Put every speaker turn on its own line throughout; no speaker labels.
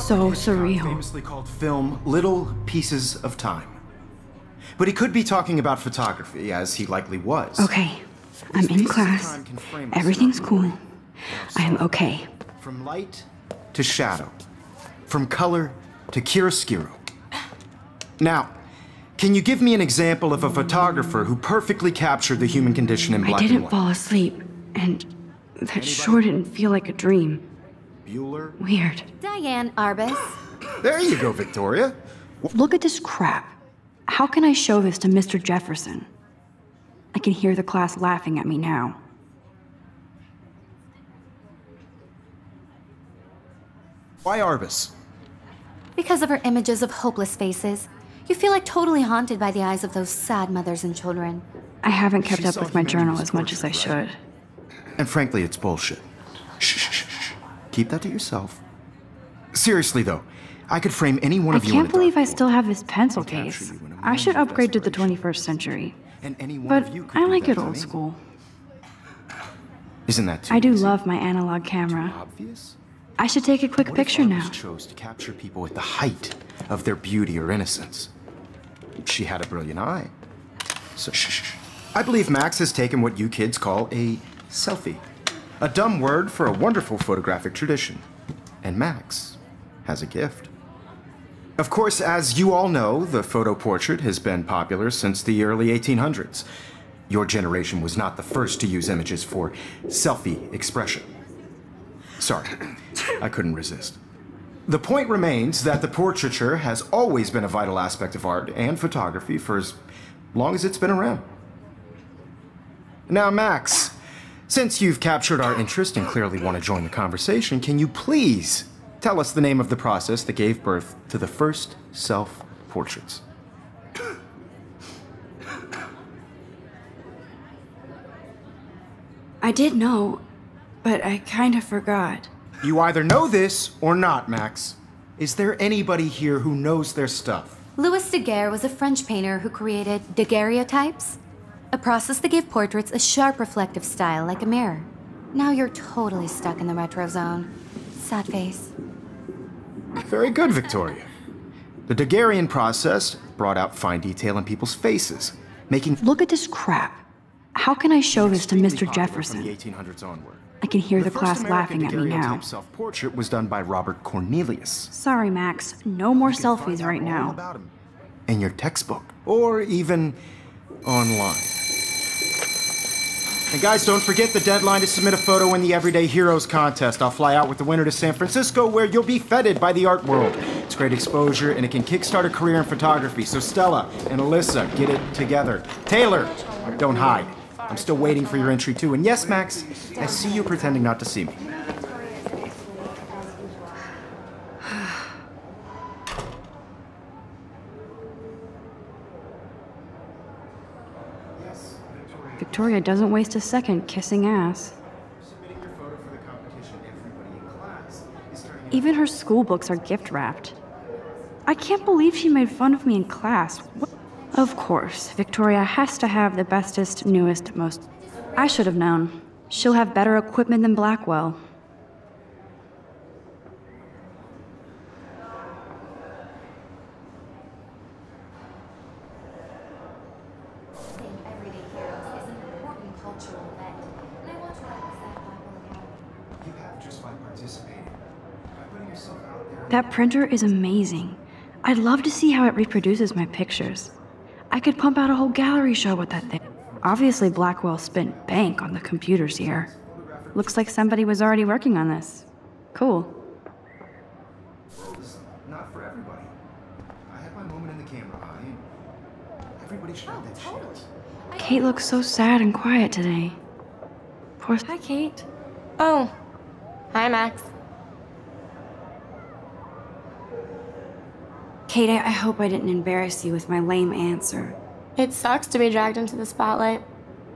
So surreal.
Famously called film Little Pieces of Time. But he could be talking about photography, as he likely was.
Okay, I'm in class. Everything's cool. I'm okay.
From light to shadow. From color to chiaroscuro. Now, can you give me an example of a photographer who perfectly captured the human condition in black and white?
I didn't fall asleep, and that sure didn't feel like a dream.
Bueller?
Weird.
Diane Arbus.
There you go, Victoria.
Look at this crap. How can I show this to Mr. Jefferson? I can hear the class laughing at me now.
Why Arbus?
Because of her images of hopeless faces. You feel like totally haunted by the eyes of those sad mothers and children.
I haven't kept up with my journal as much as I should.
And frankly, it's bullshit. Shh, shh, shh. Keep that to yourself. Seriously, though, I could frame any one of you in a
can't believe I
dartboard.
still have this pencil case. I should upgrade to the 21st century. But I like it old school.
Isn't that too
I do
easy?
love my analog camera.
Obvious?
I should take a quick picture now.
Chose to capture people at the height of their beauty or innocence. She had a brilliant eye. So shh. I believe Max has taken what you kids call a selfie. A dumb word for a wonderful photographic tradition. And Max has a gift. Of course, as you all know, the photo portrait has been popular since the early 1800s. Your generation was not the first to use images for selfie expression. Sorry, I couldn't resist. The point remains that the portraiture has always been a vital aspect of art and photography for as long as it's been around. Now, Max, Since you've captured our interest and clearly want to join the conversation, can you please tell us the name of the process that gave birth to the first self-portraits?
I did know, but I kind of forgot.
You either know this or not, Max. Is there anybody here who knows their stuff?
Louis Daguerre was a French painter who created daguerreotypes, a process that gave portraits a sharp reflective style like a mirror. Now you're totally stuck in the retro zone. Sad face.
Very good, Victoria. The Daguerrean process brought out fine detail in people's faces, making...
Look at this crap. How can I show this to Mr. Jefferson?
From the 1800s onward.
I can hear the class laughing at me now.
Self-portrait was done by Robert Cornelius.
Sorry, Max. No more selfies right now.
In your textbook, or even online. And guys, don't forget the deadline to submit a photo in the Everyday Heroes contest. I'll fly out with the winner to San Francisco, where you'll be feted by the art world. It's great exposure, and it can kickstart a career in photography. So Stella and Alyssa, get it together. Taylor, don't hide. I'm still waiting for your entry too. And yes, Max, I see you pretending not to see me.
Victoria doesn't waste a second kissing ass. Even her school books are gift wrapped. I can't believe she made fun of me in class. What? Of course, Victoria has to have the bestest, newest, most... I should have known. She'll have better equipment than Blackwell. That printer is amazing. I'd love to see how it reproduces my pictures. I could pump out a whole gallery show with that thing. Obviously, Blackwell spent bank on the computers here. Looks like somebody was already working on this. Cool.
Not for everybody. I had my moment in the camera eye. Everybody should have that shit.
Kate looks so sad and quiet today. Poor... Hi, Kate.
Oh. Hi, Max.
Kate, I hope I didn't embarrass you with my lame answer.
It sucks to be dragged into the spotlight.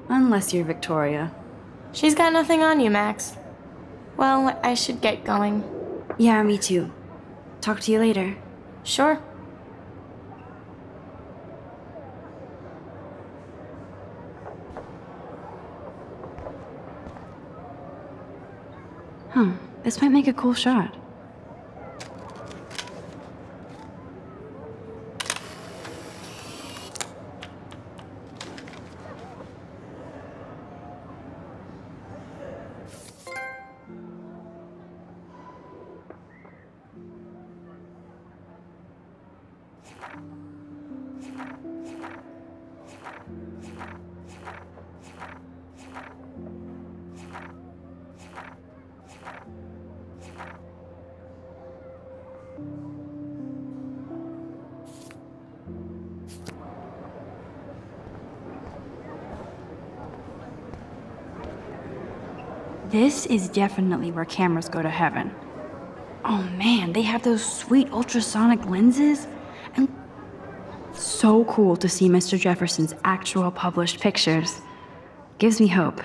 Unless you're Victoria.
She's got nothing on you, Max. Well, I should get going.
Yeah, me too. Talk to you later.
Sure.
Huh, this might make a cool shot. This is definitely where cameras go to heaven. Oh man, they have those sweet ultrasonic lenses. And so cool to see Mr. Jefferson's actual published pictures. Gives me hope.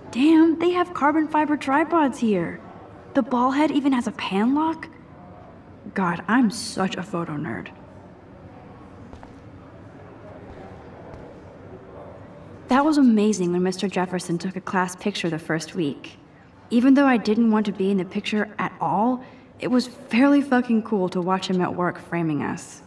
Damn, they have carbon fiber tripods here. The ball head even has a pan lock. God, I'm such a photo nerd. That was amazing when Mr. Jefferson took a class picture the first week. Even though I didn't want to be in the picture at all, it was fairly fucking cool to watch him at work framing us.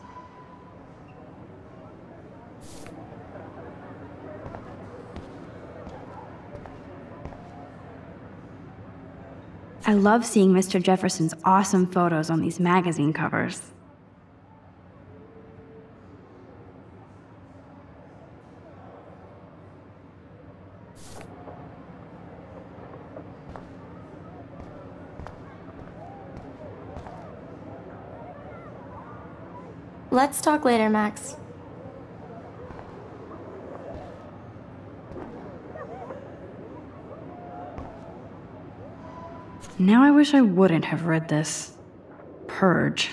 I love seeing Mr. Jefferson's awesome photos on these magazine covers.
Let's talk later, Max.
Now I wish I wouldn't have read this. Purge.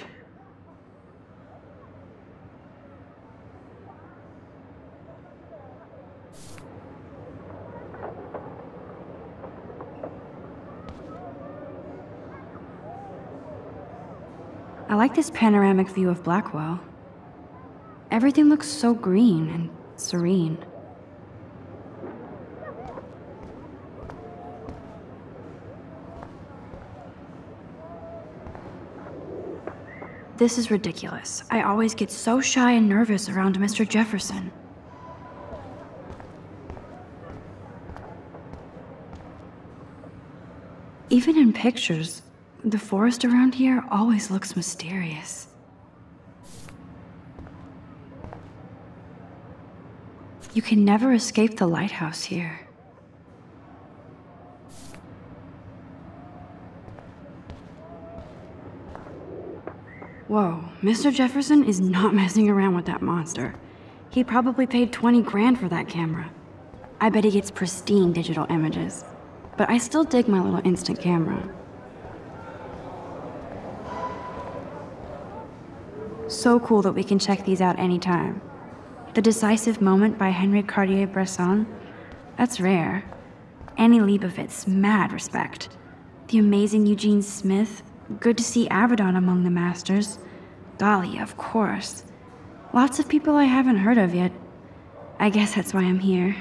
I like this panoramic view of Blackwell. Everything looks so green and serene. This is ridiculous. I always get so shy and nervous around Mr. Jefferson. Even in pictures, the forest around here always looks mysterious. You can never escape the lighthouse here. Whoa, Mr. Jefferson is not messing around with that monster. He probably paid 20 grand for that camera. I bet he gets pristine digital images. But I still dig my little instant camera. So cool that we can check these out anytime. The Decisive Moment by Henry Cartier-Bresson, that's rare. Annie Leibovitz, mad respect. The amazing Eugene Smith, good to see Avedon among the masters. Dali, of course. Lots of people I haven't heard of yet. I guess that's why I'm here.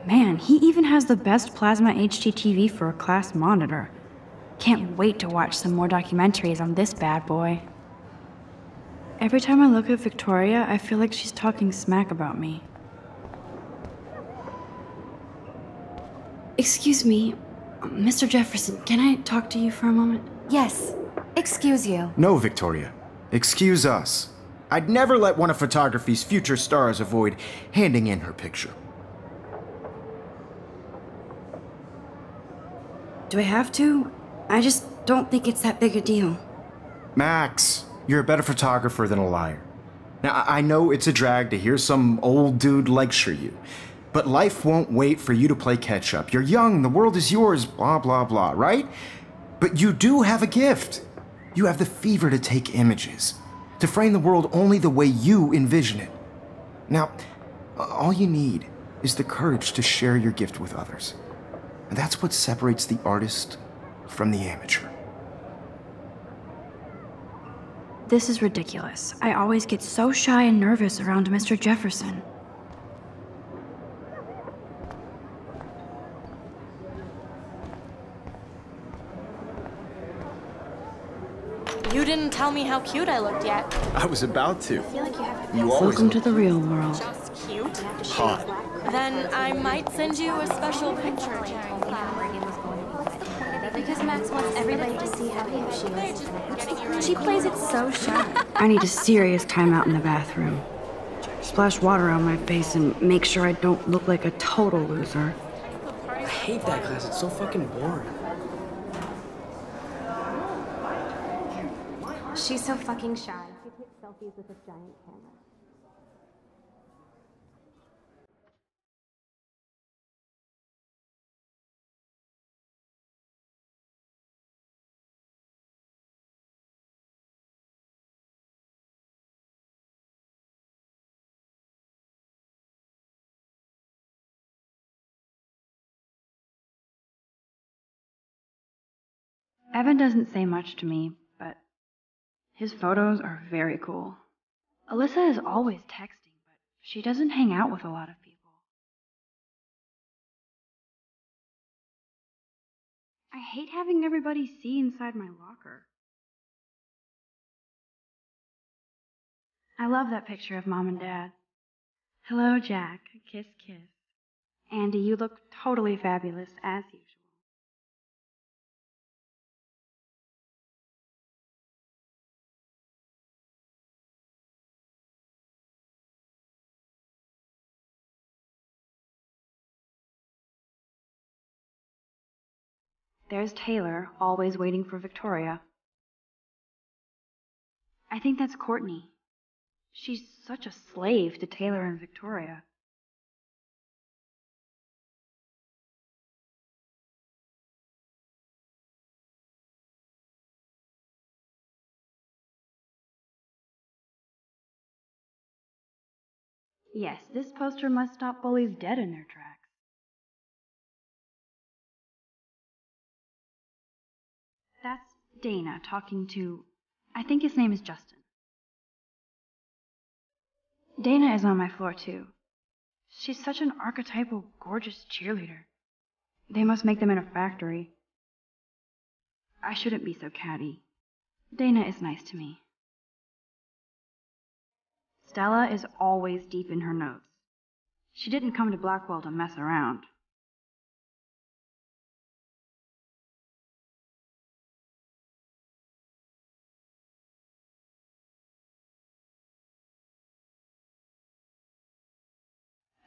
Man, he even has the best plasma HDTV for a class monitor. Can't wait to watch some more documentaries on this bad boy. Every time I look at Victoria, I feel like she's talking smack about me. Excuse me, Mr. Jefferson, can I talk to you for a moment?
Yes. Excuse you.
No, Victoria. Excuse us. I'd never let one of photography's future stars avoid handing in her picture.
Do I have to? I just don't think it's that big a deal.
Max, you're a better photographer than a liar. Now, I know it's a drag to hear some old dude lecture you, but life won't wait for you to play catch-up. You're young, the world is yours, blah, blah, blah, right? But you do have a gift. You have the fever to take images, to frame the world only the way you envision it. Now, all you need is the courage to share your gift with others. And that's what separates the artist from the amateur.
This is ridiculous. I always get so shy and nervous around Mr. Jefferson.
You didn't tell me how cute I looked yet.
I was about to. You always
Welcome to the real world.
Just cute?
hot.
Then I might send you a special picture.
Because Max wants everybody to see how cute she is. She plays it so shy.
I need a serious timeout in the bathroom. Splash water on my face and make sure I don't look like a total loser.
I hate that class. It's so fucking boring.
She's so fucking shy. She takes selfies with a giant camera.
Evan doesn't say much to me, but his photos are very cool. Alyssa is always texting, but she doesn't hang out with a lot of people. I hate having everybody see inside my locker. I love that picture of Mom and Dad. Hello, Jack. Kiss, kiss. Andy, you look totally fabulous, as usual. There's Taylor, always waiting for Victoria. I think that's Courtney. She's such a slave to Taylor and Victoria. Yes, this poster must stop bullies dead in their tracks. That's Dana talking to, I think his name is Justin. Dana is on my floor too. She's such an archetypal, gorgeous cheerleader. They must make them in a factory. I shouldn't be so catty. Dana is nice to me. Stella is always deep in her notes. She didn't come to Blackwell to mess around.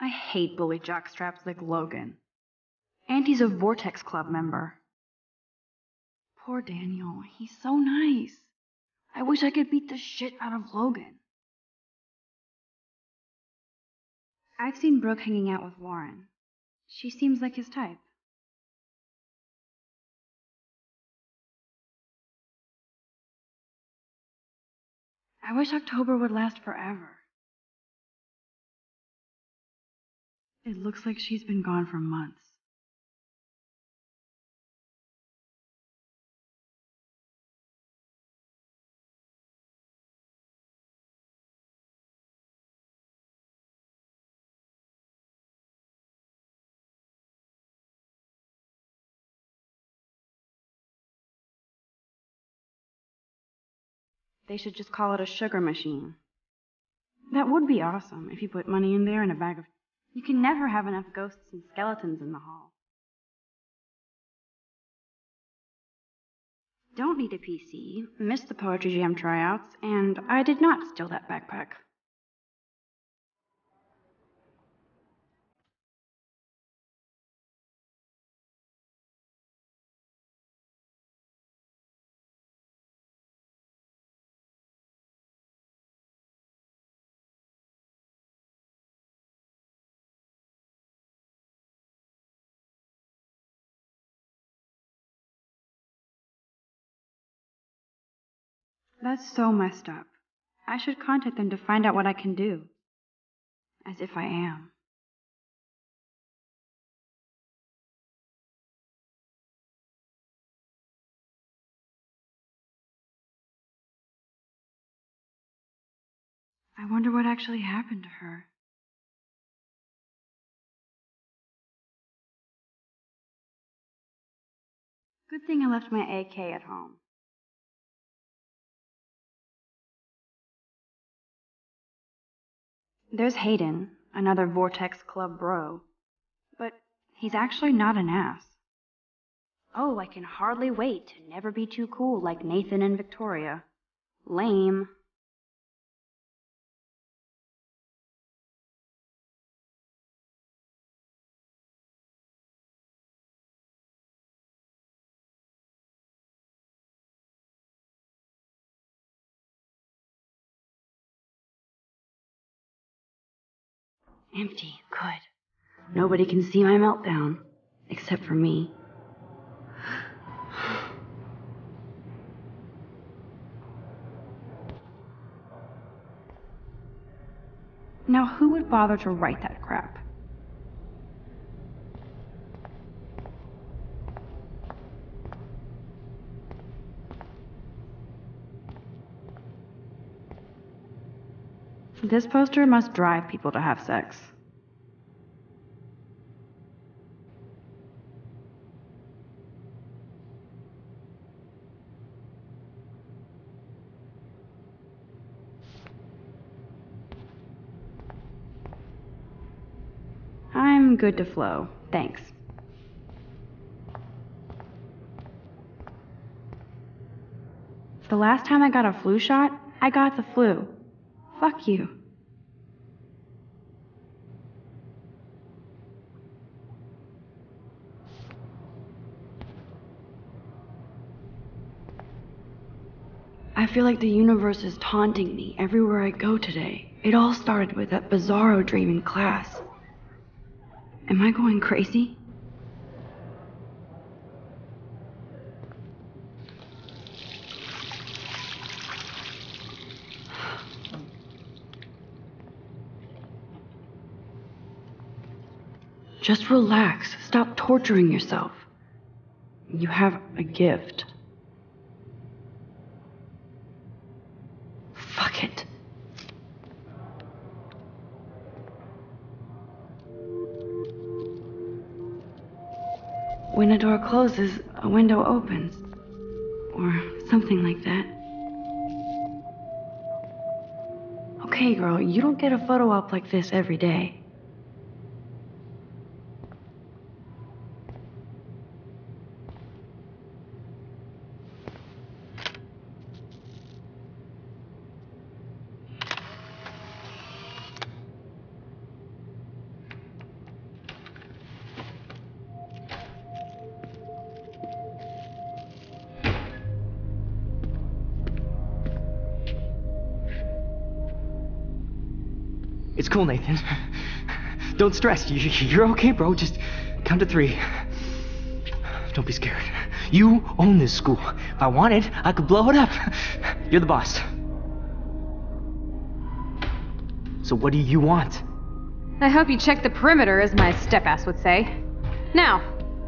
I hate bully jockstraps like Logan. And he's a Vortex Club member. Poor Daniel, he's so nice. I wish I could beat the shit out of Logan. I've seen Brooke hanging out with Warren. She seems like his type. I wish October would last forever. It looks like she's been gone for months. They should just call it a sugar machine. That would be awesome if you put money in there and a bag of... You can never have enough ghosts and skeletons in the hall. Don't need a PC, missed the Poetry Jam tryouts, and I did not steal that backpack. That's so messed up. I should contact them to find out what I can do. As if I am. I wonder what actually happened to her. Good thing I left my AK at home. There's Hayden, another Vortex Club bro. But he's actually not an ass. Oh, I can hardly wait to never be too cool like Nathan and Victoria. Lame. Empty. Good. Nobody can see my meltdown. Except for me. Now who would bother to write that crap? This poster must drive people to have sex. I'm good to flow, thanks. The last time I got a flu shot, I got the flu. Fuck you. I feel like the universe is taunting me everywhere I go today. It all started with that bizarro dream in class. Am I going crazy? Just relax. Stop torturing yourself. You have a gift. Fuck it. When a door closes, a window opens. Or something like that. Okay, girl, you don't get a photo op like this every day.
It's cool, Nathan. Don't stress. You're okay, bro. Just count to 3. Don't be scared. You own this school. If I wanted, I could blow it up. You're the boss. So what do you want?
I hope you check the perimeter, as my step-ass would say. Now,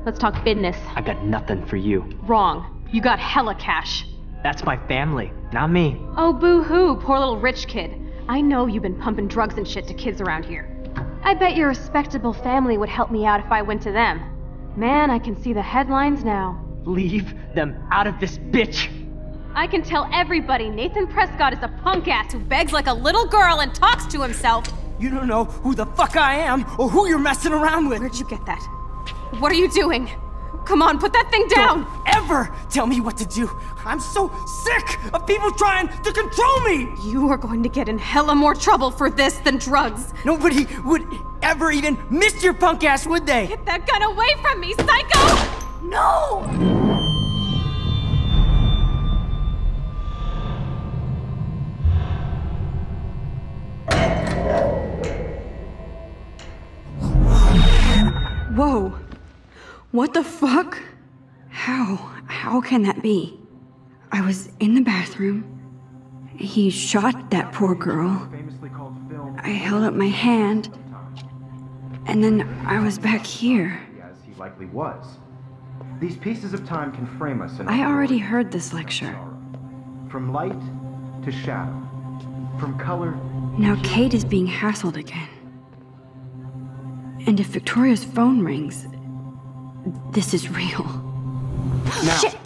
let's talk business.
I got nothing for you.
Wrong. You got hella cash.
That's my family, not me.
Oh, boo-hoo, poor little rich kid. I know you've been pumping drugs and shit to kids around here. I bet your respectable family would help me out if I went to them. Man, I can see the headlines now.
Leave them out of this bitch!
I can tell everybody Nathan Prescott is a punk ass who begs like a little girl and talks to himself.
You don't know who the fuck I am or who you're messing around with.
Where'd you get that? What are you doing? Come on, put that thing down!
Don't ever tell me what to do! I'm so sick of people trying to control me!
You are going to get in hella more trouble for this than drugs.
Nobody would ever even miss your punk ass, would they?
Get that gun away from me, psycho! No!
Whoa. What the fuck? How can that be? I was in the bathroom. He shot that poor girl. I held up my hand. And then I was back here.
As he likely was. These pieces of time can frame us in
I already heard this lecture.
From light to shadow. From color.
Now Kate is being hassled again. And if Victoria's phone rings, this is real.
Now,
Shit.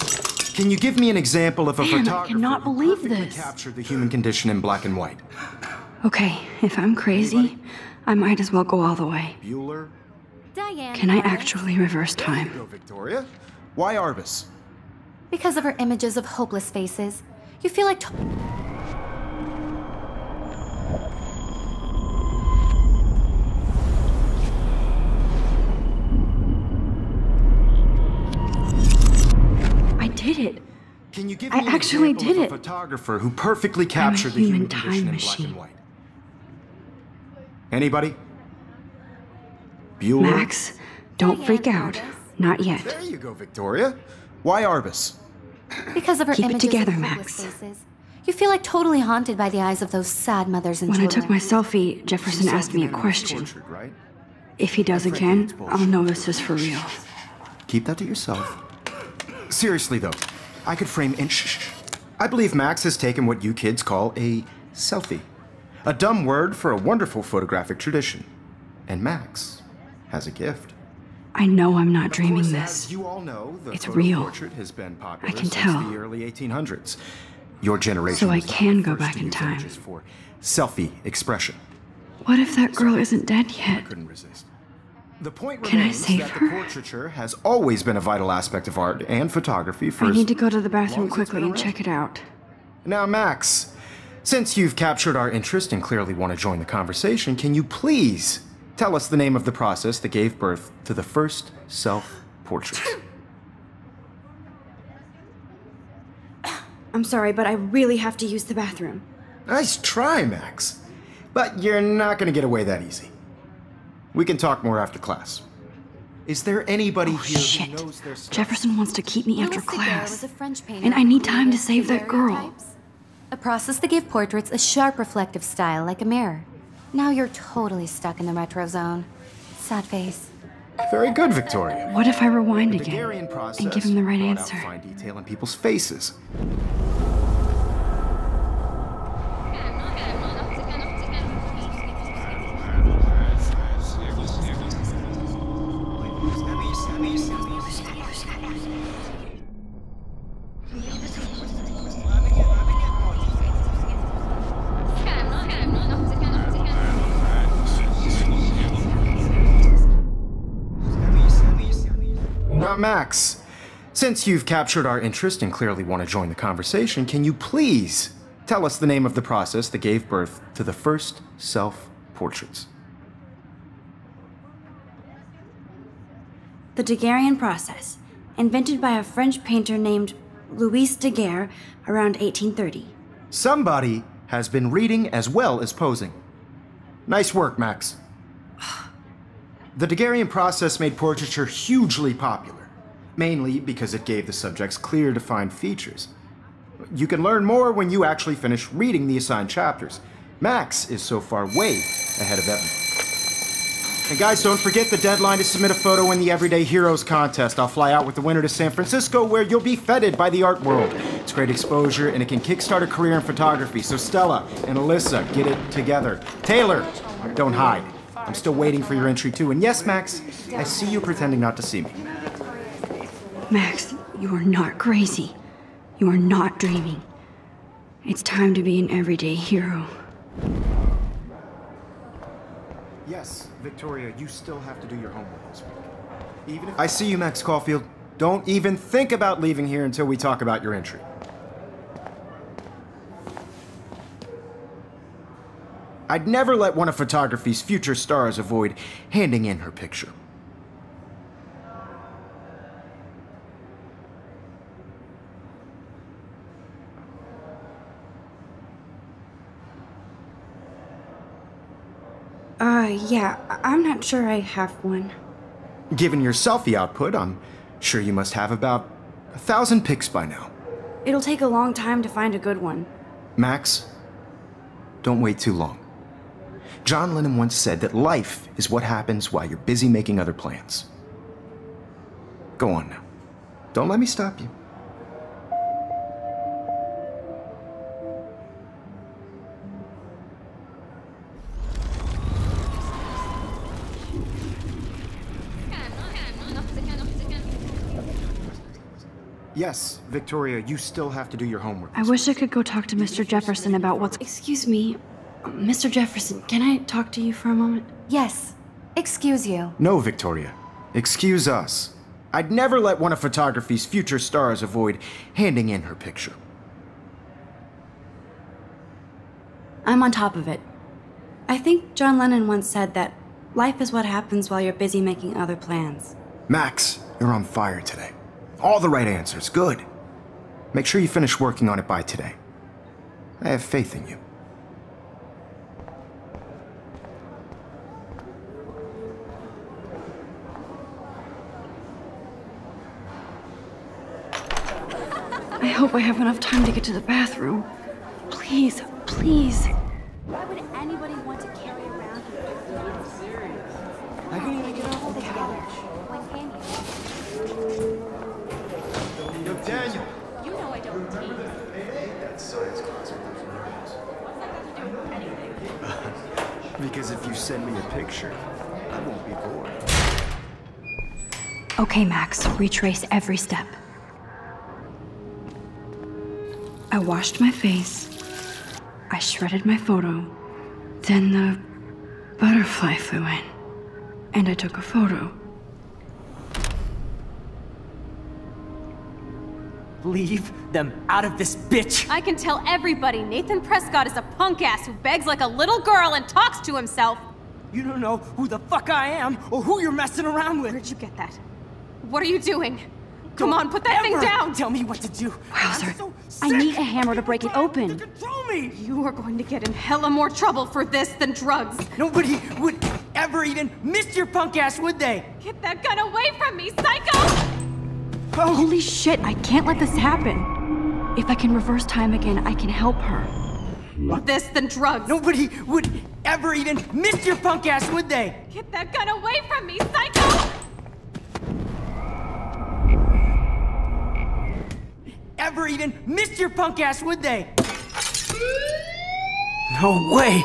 Can you give me an example of a
Man, I
photographer
cannot
who
believe
perfectly
this.
captured the human condition in black and white?
Okay, if I'm crazy, I might as well go all the way.
Bueller?
Diane.
Can I
Arbus.
actually reverse
There you
time?
go, Victoria. Why Arbus?
Because of her images of hopeless faces, you feel like.
I did it.
Can you give
I
me an
actually
example
did
of a
it.
photographer who perfectly captured the
human
human
time
condition in black
machine.
and white? Anybody? Bueller?
Max, don't freak out. Not yet.
There you go, Victoria. Why Arbus?
Because of her
Keep it
images
together,
of
Max.
hopeless faces, you feel like totally haunted by the eyes of those sad mothers and
When I
children.
took my selfie, Jefferson asked me a question.
Tortured, right?
If he does again, I'll know this is for real.
Keep that to yourself. Seriously, though, I could frame in. Shh. I believe Max has taken what you kids call a selfie. A dumb word for a wonderful photographic tradition. And Max has a gift.
I know I'm not
Of
dreaming
course,
this.
as you all know, the
It's
photo
real.
portrait has been popular
I can
since
tell.
the early 1800s. Your generation
So I
was not
can
the
go
first
back
to
in
use
time.
images for selfie expression.
What if that girl isn't dead yet?
Couldn't resist. The point
Can I
remains
save
that
her?
the portraiture has always been a vital aspect of art and photography for
I
as
need to go to the
long
bathroom
as it's
quickly
been
and check it out.
Now, Max, since you've captured our interest and clearly want to join the conversation, can you please tell us the name of the process that gave birth to the first self-portrait?
I'm sorry, but I really have to use the bathroom.
Nice try, Max. But you're not gonna get away that easy. We can talk more after class. Is there anybody here
shit.
who knows their stuff?
Jefferson wants to keep me after
Louis Daguerre
class.
was a French painter
And I need
who
time to
created
save that girl.
daguerreotypes, a process that gave portraits a sharp reflective style like a mirror. Now you're totally stuck in the retro zone. Sad face.
Very good, Victoria.
What if I rewind
The
again
Daguerrean process
and give him the right
brought out
answer?
fine detail in people's faces. Now, Max, since you've captured our interest and clearly want to join the conversation, can you please tell us the name of the process that gave birth to the first self-portraits?
The Daguerrean process, invented by a French painter named Louis Daguerre around 1830.
Somebody has been reading as well as posing. Nice work, Max. The Daguerrean process made portraiture hugely popular, mainly because it gave the subjects clear, defined features. You can learn more when you actually finish reading the assigned chapters. Max is so far way ahead of Evan. And guys, don't forget the deadline to submit a photo in the Everyday Heroes contest. I'll fly out with the winner to San Francisco, where you'll be feted by the art world. It's great exposure, and it can kickstart a career in photography. So Stella and Alyssa, get it together. Taylor, don't hide. I'm still waiting for your entry too. And yes, Max, I see you pretending not to see me.
Max, you are not crazy. You are not dreaming. It's time to be an everyday hero.
Yes, Victoria, you still have to do your homework this week. Even if I see you, Max Caulfield. Don't even think about leaving here until we talk about your entry. I'd never let one of photography's future stars avoid handing in her picture.
Yeah, I'm not sure I have one.
Given your selfie output, I'm sure you must have about 1,000 pics by now.
It'll take a long time to find a good one.
Max, don't wait too long. John Lennon once said that life is what happens while you're busy making other plans. Go on now. Don't let me stop you. Yes, Victoria, you still have to do your homework.
I wish I could go talk to Mr. Jefferson about what's... Excuse me, Mr. Jefferson, can I talk to you for a moment?
Yes. Excuse you.
No, Victoria. Excuse us. I'd never let one of photography's future stars avoid handing in her picture.
I'm on top of it. I think John Lennon once said that life is what happens while you're busy making other plans.
Max, you're on fire today. All the right answers. Good. Make sure you finish working on it by today. I have faith in you.
I hope I have enough time to get to the bathroom. Please, please.
Why would anybody want to carry around
I can even get off
the couch?
Yo, Daniel.
You know I don't tease.
That science class because if you send me a picture, I won't be bored.
Okay, Max, retrace every step. I washed my face. I shredded my photo. Then the butterfly flew in. And I took a photo.
Leave them out of this bitch!
I can tell everybody Nathan Prescott is a punk ass who begs like a little girl and talks to himself.
You don't know who the fuck I am or who you're messing around with.
Where'd you get that? What are you doing? Come on, put that thing down!
Tell me what to do.
Wowzer, I need a hammer to break it open.
Control me!
You are going to get in hella more trouble for this than drugs.
Nobody would ever even miss your punk ass, would they?
Get that gun away from me, psycho!
Holy shit, I can't let this happen. If I can reverse time again, I can help her.
This than drugs.
Nobody would ever even miss your punk ass, would they?
Get that gun away from me, psycho!
Ever even miss your punk ass, would they? No way!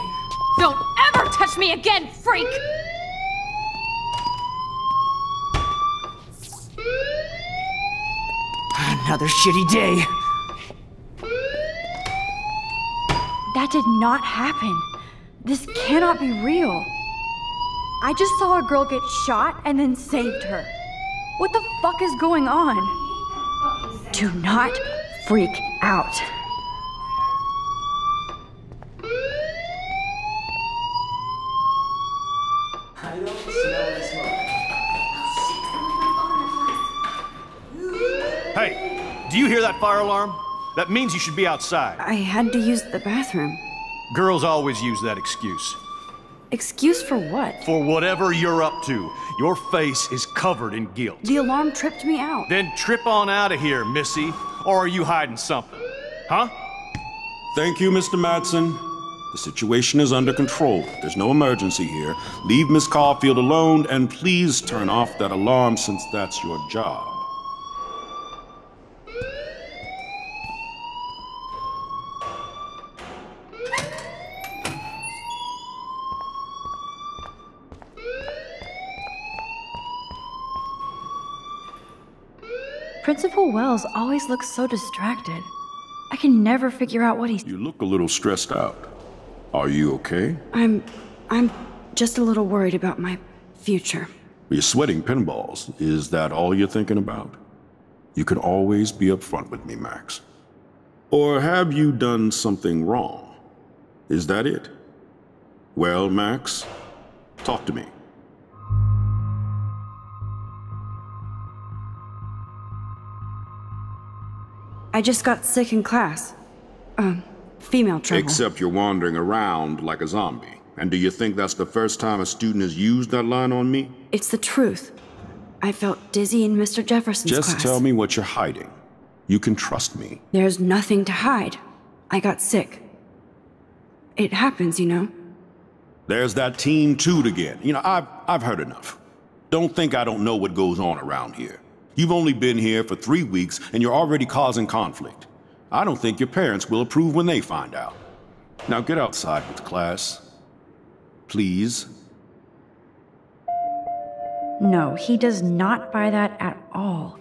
Don't ever touch me again, freak!
Another shitty day.
That did not happen. This cannot be real. I just saw a girl get shot and then saved her. What the fuck is going on? Do not freak out.
Hey, do you hear that fire alarm? That means you should be outside.
I had to use the bathroom.
Girls always use that excuse.
Excuse for what?
For whatever you're up to. Your face is covered in guilt.
The alarm tripped me out.
Then trip on out of here, Missy. Or are you hiding something? Huh?
Thank you, Mr. Madsen. The situation is under control. There's no emergency here. Leave Miss Caulfield alone, and please turn off that alarm since that's your job.
Principal Wells always looks so distracted. I can never figure out what he's...
You look a little stressed out. Are you okay?
I'm just a little worried about my future.
You're sweating pinballs. Is that all you're thinking about? You can always be upfront with me, Max. Or have you done something wrong? Is that it? Well, Max, talk to me.
I just got sick in class. Female trouble.
Except you're wandering around like a zombie. And do you think that's the first time a student has used that line on me?
It's the truth. I felt dizzy in Mr. Jefferson's class.
Just tell me what you're hiding. You can trust me.
There's nothing to hide. I got sick. It happens, you know.
There's that teen toot again. You know, I've heard enough. Don't think I don't know what goes on around here. You've only been here for 3 weeks, and you're already causing conflict. I don't think your parents will approve when they find out. Now get outside with class. Please.
No, he does not buy that at all.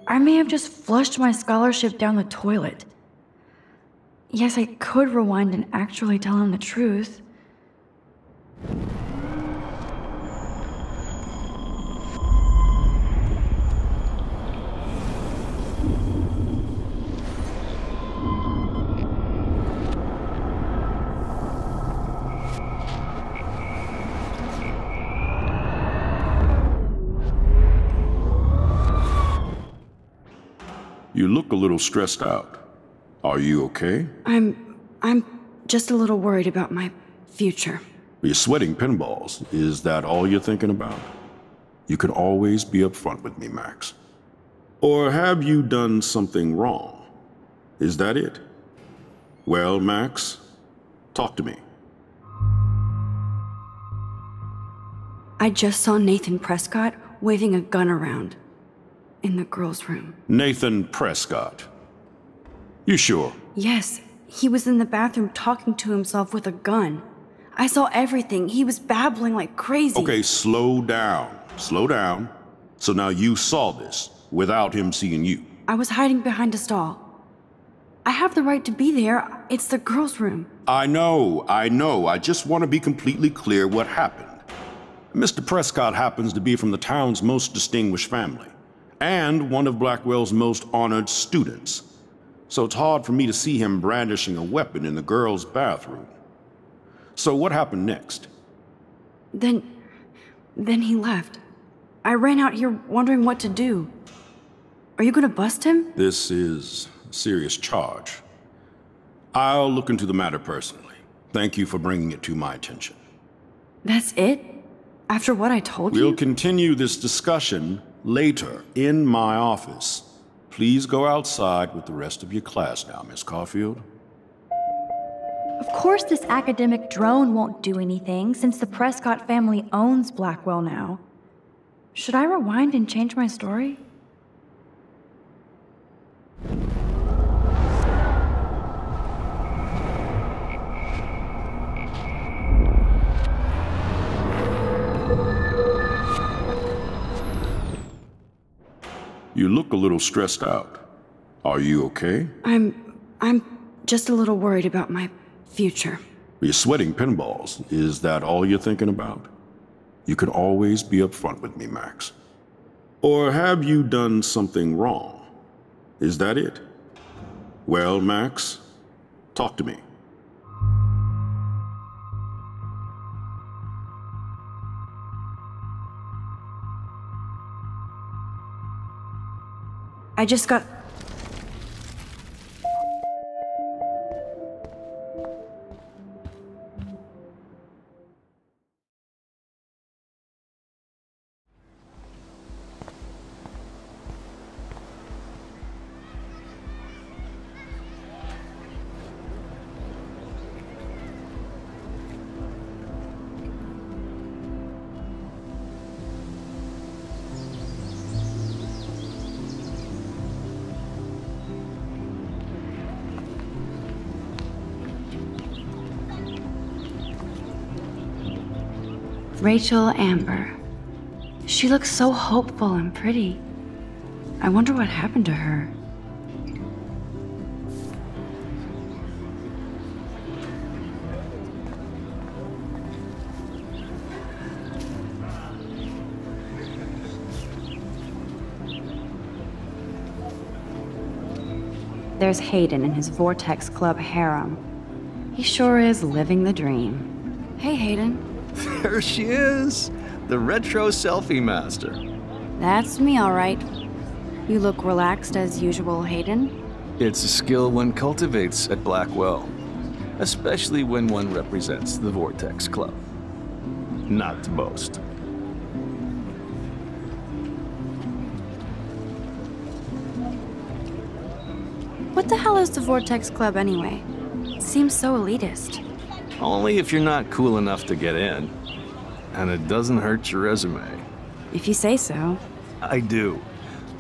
I may have just flushed my scholarship down the toilet. Yes, I could rewind and actually tell him the truth.
You look a little stressed out. Are you okay?
I'm just a little worried about my future.
You're sweating pinballs. Is that all you're thinking about? You can always be upfront with me, Max. Or have you done something wrong? Is that it? Well, Max, talk to me.
I just saw Nathan Prescott waving a gun around in the girls' room.
Nathan Prescott. You sure?
Yes, he was in the bathroom talking to himself with a gun. I saw everything. He was babbling like crazy.
Okay, slow down. Slow down. So now you saw this without him seeing you.
I was hiding behind a stall. I have the right to be there. It's the girls' room.
I know. I just want to be completely clear what happened. Mr. Prescott happens to be from the town's most distinguished family, and one of Blackwell's most honored students. So it's hard for me to see him brandishing a weapon in the girls' bathroom. So what happened next? Then
he left. I ran out here wondering what to do. Are you gonna bust him?
This is a serious charge. I'll look into the matter personally. Thank you for bringing it to my attention.
That's it? After what I told you?
We'll continue this discussion later in my office. Please go outside with the rest of your class now, Miss Caulfield.
Of course this academic drone won't do anything since the Prescott family owns Blackwell now. Should I rewind and change my story?
You look a little stressed out. Are you okay?
I'm just a little worried about my future.
You're sweating pinballs. Is that all you're thinking about? You can always be upfront with me, Max. Or have you done something wrong? Is that it? Well, Max, talk to me.
I just got... Rachel Amber. She looks so hopeful and pretty. I wonder what happened to her. There's Hayden in his Vortex Club harem. He sure is living the dream. Hey, Hayden.
There she is, the retro selfie master.
That's me, all right. You look relaxed as usual, Hayden.
It's a skill one cultivates at Blackwell, especially when one represents the Vortex Club. Not to boast.
What the hell is the Vortex Club anyway? It seems so elitist.
Only if you're not cool enough to get in. And it doesn't hurt your resume.
If you say so.
I do.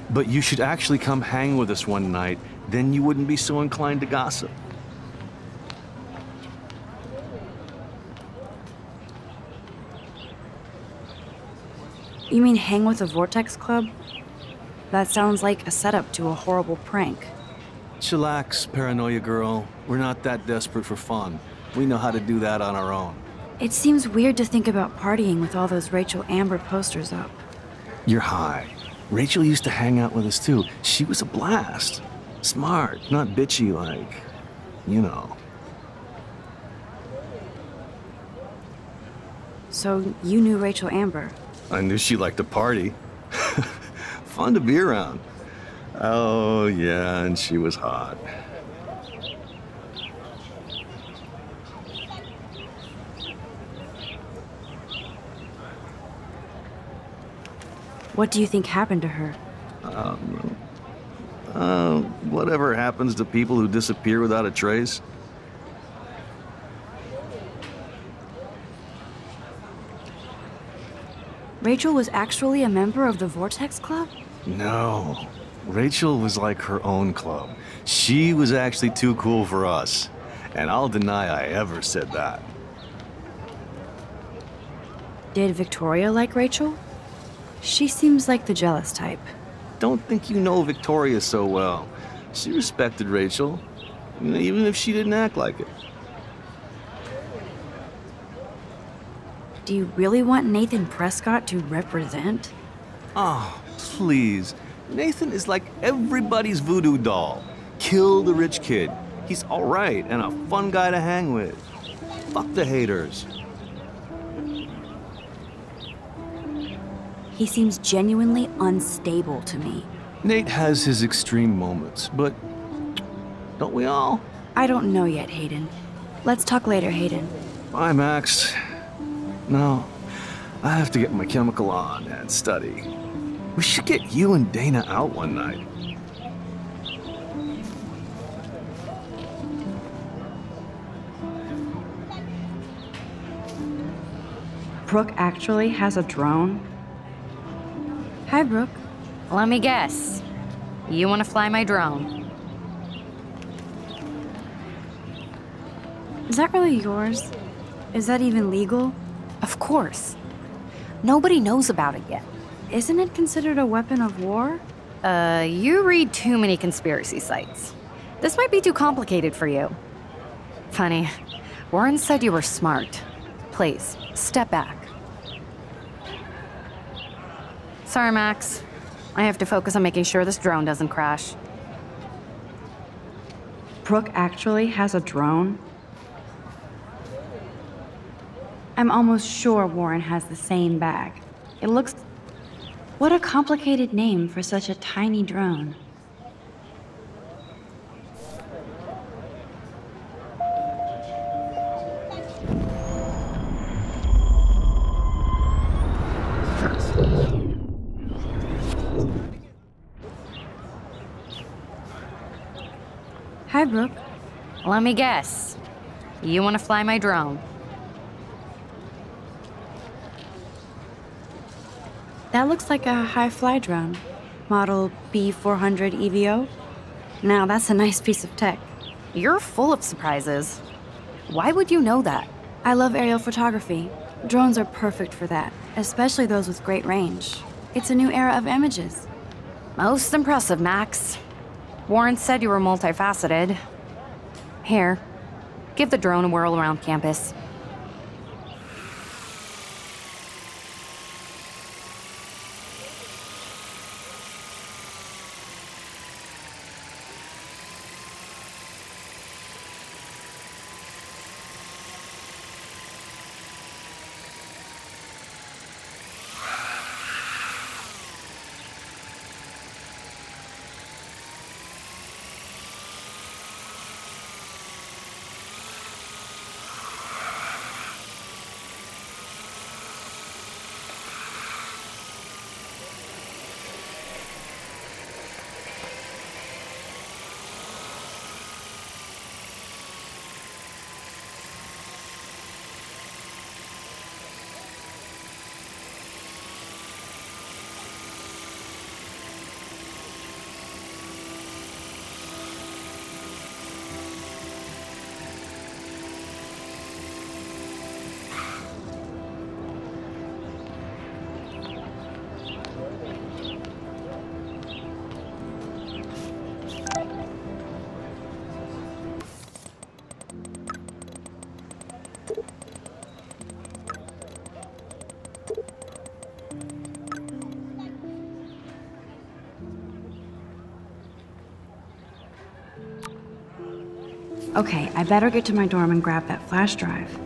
But you should actually come hang with us one night, then you wouldn't be so inclined to gossip.
You mean hang with the Vortex Club? That sounds like a setup to a horrible prank.
Chillax, paranoia girl. We're not that desperate for fun. We know how to do that on our own.
It seems weird to think about partying with all those Rachel Amber posters up.
You're high. Rachel used to hang out with us too. She was a blast. Smart, not bitchy like, you know.
So you knew Rachel Amber?
I knew she liked to party. Fun to be around. Oh yeah, and she was hot.
What do you think happened to her?
Whatever happens to people who disappear without a trace.
Rachel was actually a member of the Vortex Club?
No. Rachel was like her own club. She was actually too cool for us. And I'll deny I ever said that.
Did Victoria like Rachel? She seems like the jealous type.
Don't think you know Victoria so well. She respected Rachel, even if she didn't act like it.
Do you really want Nathan Prescott to represent?
Oh, please. Nathan is like everybody's voodoo doll. Kill the rich kid. He's all right and a fun guy to hang with. Fuck the haters.
He seems genuinely unstable to me.
Nate has his extreme moments, but don't we all?
I don't know yet, Hayden. Let's talk later, Hayden.
Bye, Max. No, I have to get my chemical on and study. We should get you and Dana out one night.
Brooke actually has a drone? Hi, Brooke.
Let me guess. You want to fly my drone?
Is that really yours? Is that even legal?
Of course. Nobody knows about it yet.
Isn't it considered a weapon of war?
You read too many conspiracy sites. This might be too complicated for you. Funny, Warren said you were smart. Please, step back. Sorry, Max. I have to focus on making sure this drone doesn't crash.
Brooke actually has a drone? I'm almost sure Warren has the same bag. It looks... What a complicated name for such a tiny drone. Hi, Brooke.
Let me guess. You want to fly my drone?
That looks like a high-fly drone. Model B400 EVO. Now, that's a nice piece of tech.
You're full of surprises. Why would you know that?
I love aerial photography. Drones are perfect for that, especially those with great range. It's a new era of images.
Most impressive, Max. Warren said you were multifaceted. Here, give the drone a whirl around campus.
Okay, I better get to my dorm and grab that flash drive.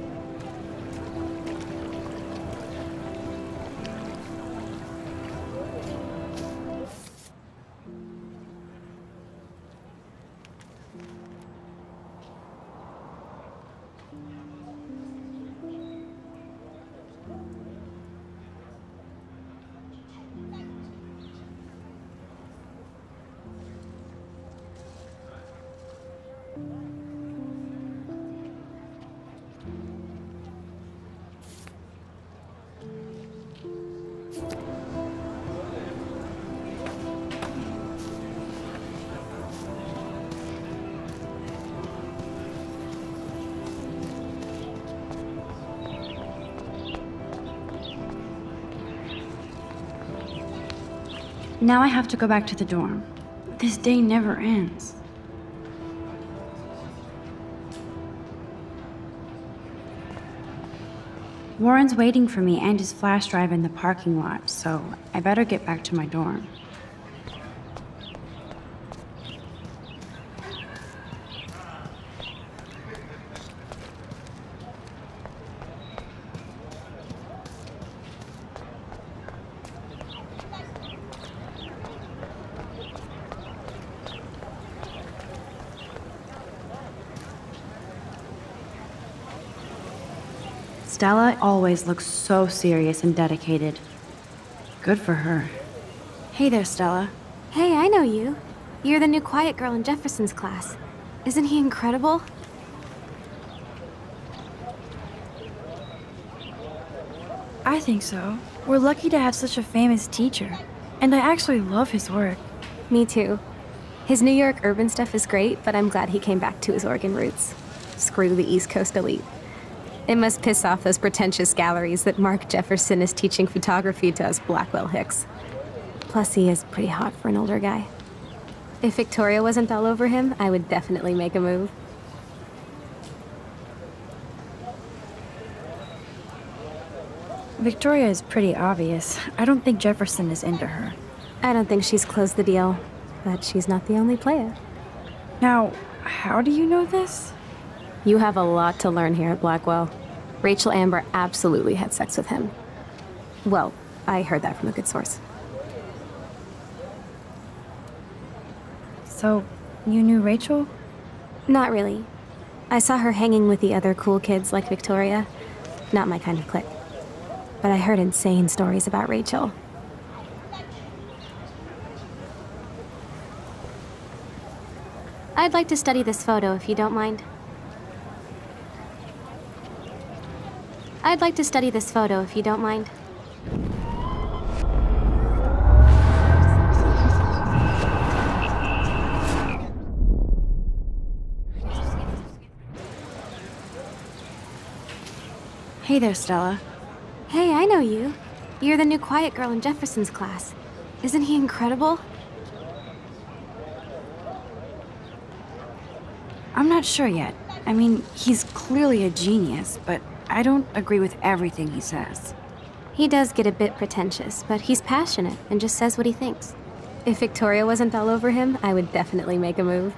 Now I have to go back to the dorm. This day never ends. Warren's waiting for me and his flash drive in the parking lot, so I better get back to my dorm. Stella always looks so serious and dedicated. Good for her. Hey there, Stella.
Hey, I know you. You're the new quiet girl in Jefferson's class. Isn't he incredible?
I think so. We're lucky to have such a famous teacher. And I actually love his work.
Me too. His New York urban stuff is great, but I'm glad he came back to his Oregon roots. Screw the East Coast elite. It must piss off those pretentious galleries that Mark Jefferson is teaching photography to us Blackwell hicks. Plus, he is pretty hot for an older guy. If Victoria wasn't all over him, I would definitely make a move.
Victoria is pretty obvious. I don't think Jefferson is into her.
I don't think she's closed the deal, but she's not the only player.
Now, how do you know this?
You have a lot to learn here at Blackwell. Rachel Amber absolutely had sex with him. Well, I heard that from a good source.
So, you knew Rachel?
Not really. I saw her hanging with the other cool kids like Victoria. Not my kind of clique. But I heard insane stories about Rachel. I'd like to study this photo if you don't mind. I'd like to study this photo if you don't mind.
Hey there, Stella.
Hey, I know you. You're the new quiet girl in Jefferson's class. Isn't he incredible?
I'm not sure yet. I mean, he's clearly a genius, but I don't agree with everything he says.
He does get a bit pretentious, but he's passionate and just says what he thinks. If Victoria wasn't all over him, I would definitely make a move.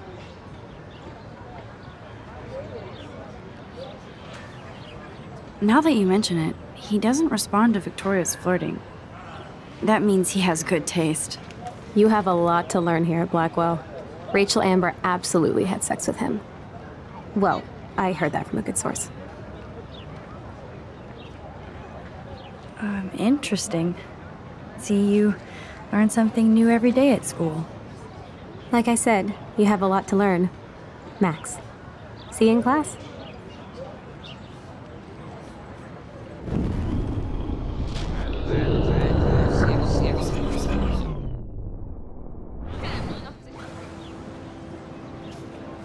Now that you mention it, he doesn't respond to Victoria's flirting. That means he has good taste.
You have a lot to learn here at Blackwell. Rachel Amber absolutely had sex with him. Well, I heard that from a good source.
Interesting. See, you learn something new every day at school.
Like I said, you have a lot to learn. Max. See you in class.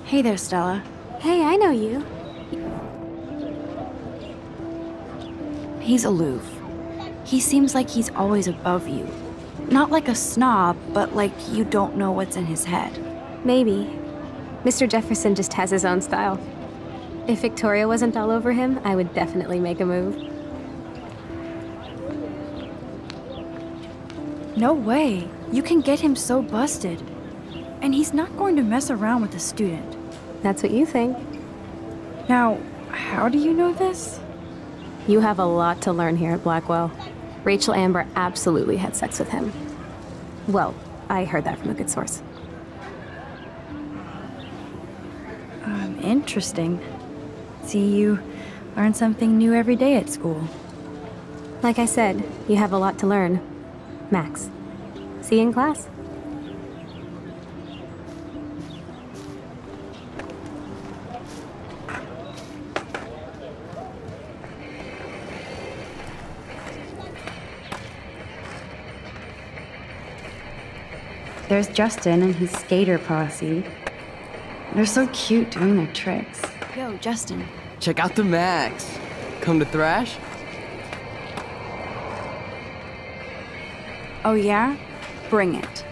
Hey there, Stella.
Hey, I know you.
He's aloof. He seems like he's always above you. Not like a snob, but like you don't know what's in his head.
Maybe. Mr. Jefferson just has his own style. If Victoria wasn't all over him, I would definitely make a move.
No way. You can get him so busted. And he's not going to mess around with a student.
That's what you think.
Now, how do you know this?
You have a lot to learn here at Blackwell. Rachel Amber absolutely had sex with him. Well, I heard that from a good source.
Interesting. See, you learn something new every day at school.
Like I said, you have a lot to learn. Max. See you in class.
There's Justin and his skater posse. They're so cute doing their tricks. Yo, Justin.
Check out the Max. Come to thrash?
Oh yeah? Bring it.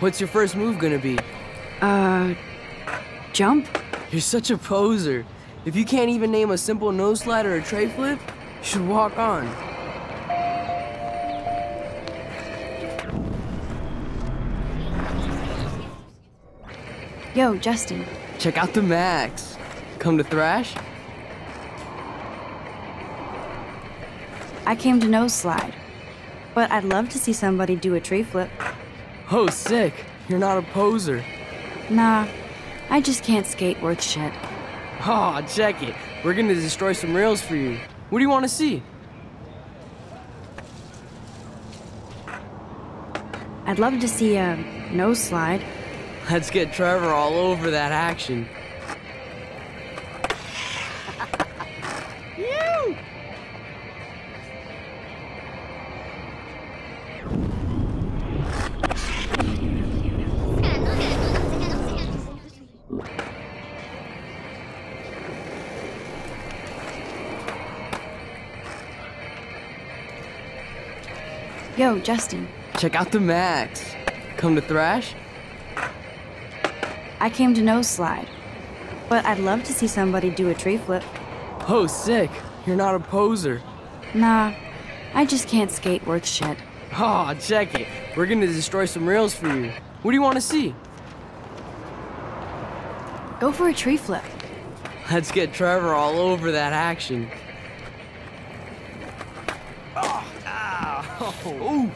What's your first move gonna be?
Jump?
You're such a poser. If you can't even name a simple nose slide or a tray flip, you should walk on.
Yo, Justin.
Check out the Max. Come to thrash?
I came to nose slide. But I'd love to see somebody do a tree flip.
Oh, sick. You're not a poser.
Nah, I just can't skate worth shit.
Aw, check it. We're gonna destroy some rails for you. What do you want to see?
I'd love to see a nose slide.
Let's get Trevor all over that action.
Yo, Justin.
Check out the Max. Come to thrash?
I came to nose slide, but I'd love to see somebody do a tree flip.
Oh, sick. You're not a poser.
Nah, I just can't skate worth shit.
Oh, check it. We're gonna destroy some rails for you. What do you want to see?
Go for a tree flip.
Let's get Trevor all over that action.
Ooh.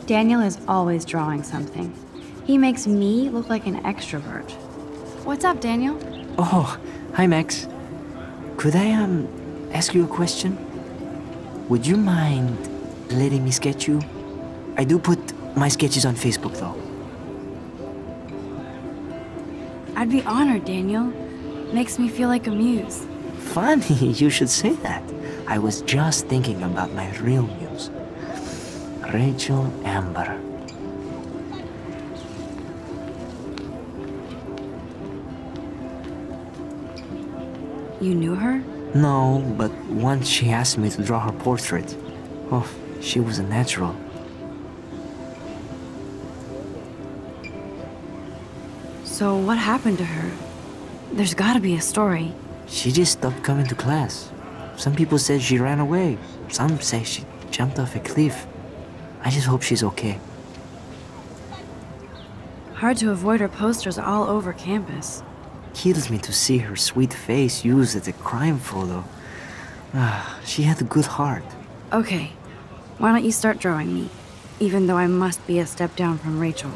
Daniel is always drawing something. He makes me look like an extrovert. What's up, Daniel?
Oh, hi, Max. Could I, ask you a question? Would you mind letting me sketch you? I do put my sketches on Facebook, though.
I'd be honored, Daniel. Makes me feel like a muse.
Funny, you should say that. I was just thinking about my real muse. Rachel Amber.
You knew her?
No, but once she asked me to draw her portrait. Oh, she was a natural.
So what happened to her? There's gotta be a story.
She just stopped coming to class. Some people said she ran away. Some say she jumped off a cliff. I just hope she's okay.
Hard to avoid her posters all over campus.
Kills me to see her sweet face used as a crime photo. She had a good heart.
Okay, why don't you start drawing me? Even though I must be a step down from Rachel.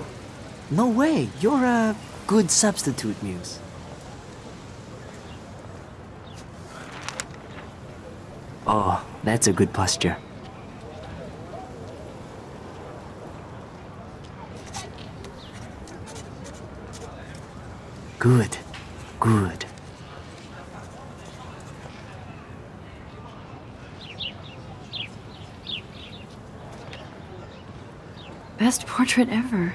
No way, you're a good substitute, Muse. Oh, that's a good posture. Good, good.
Best portrait ever.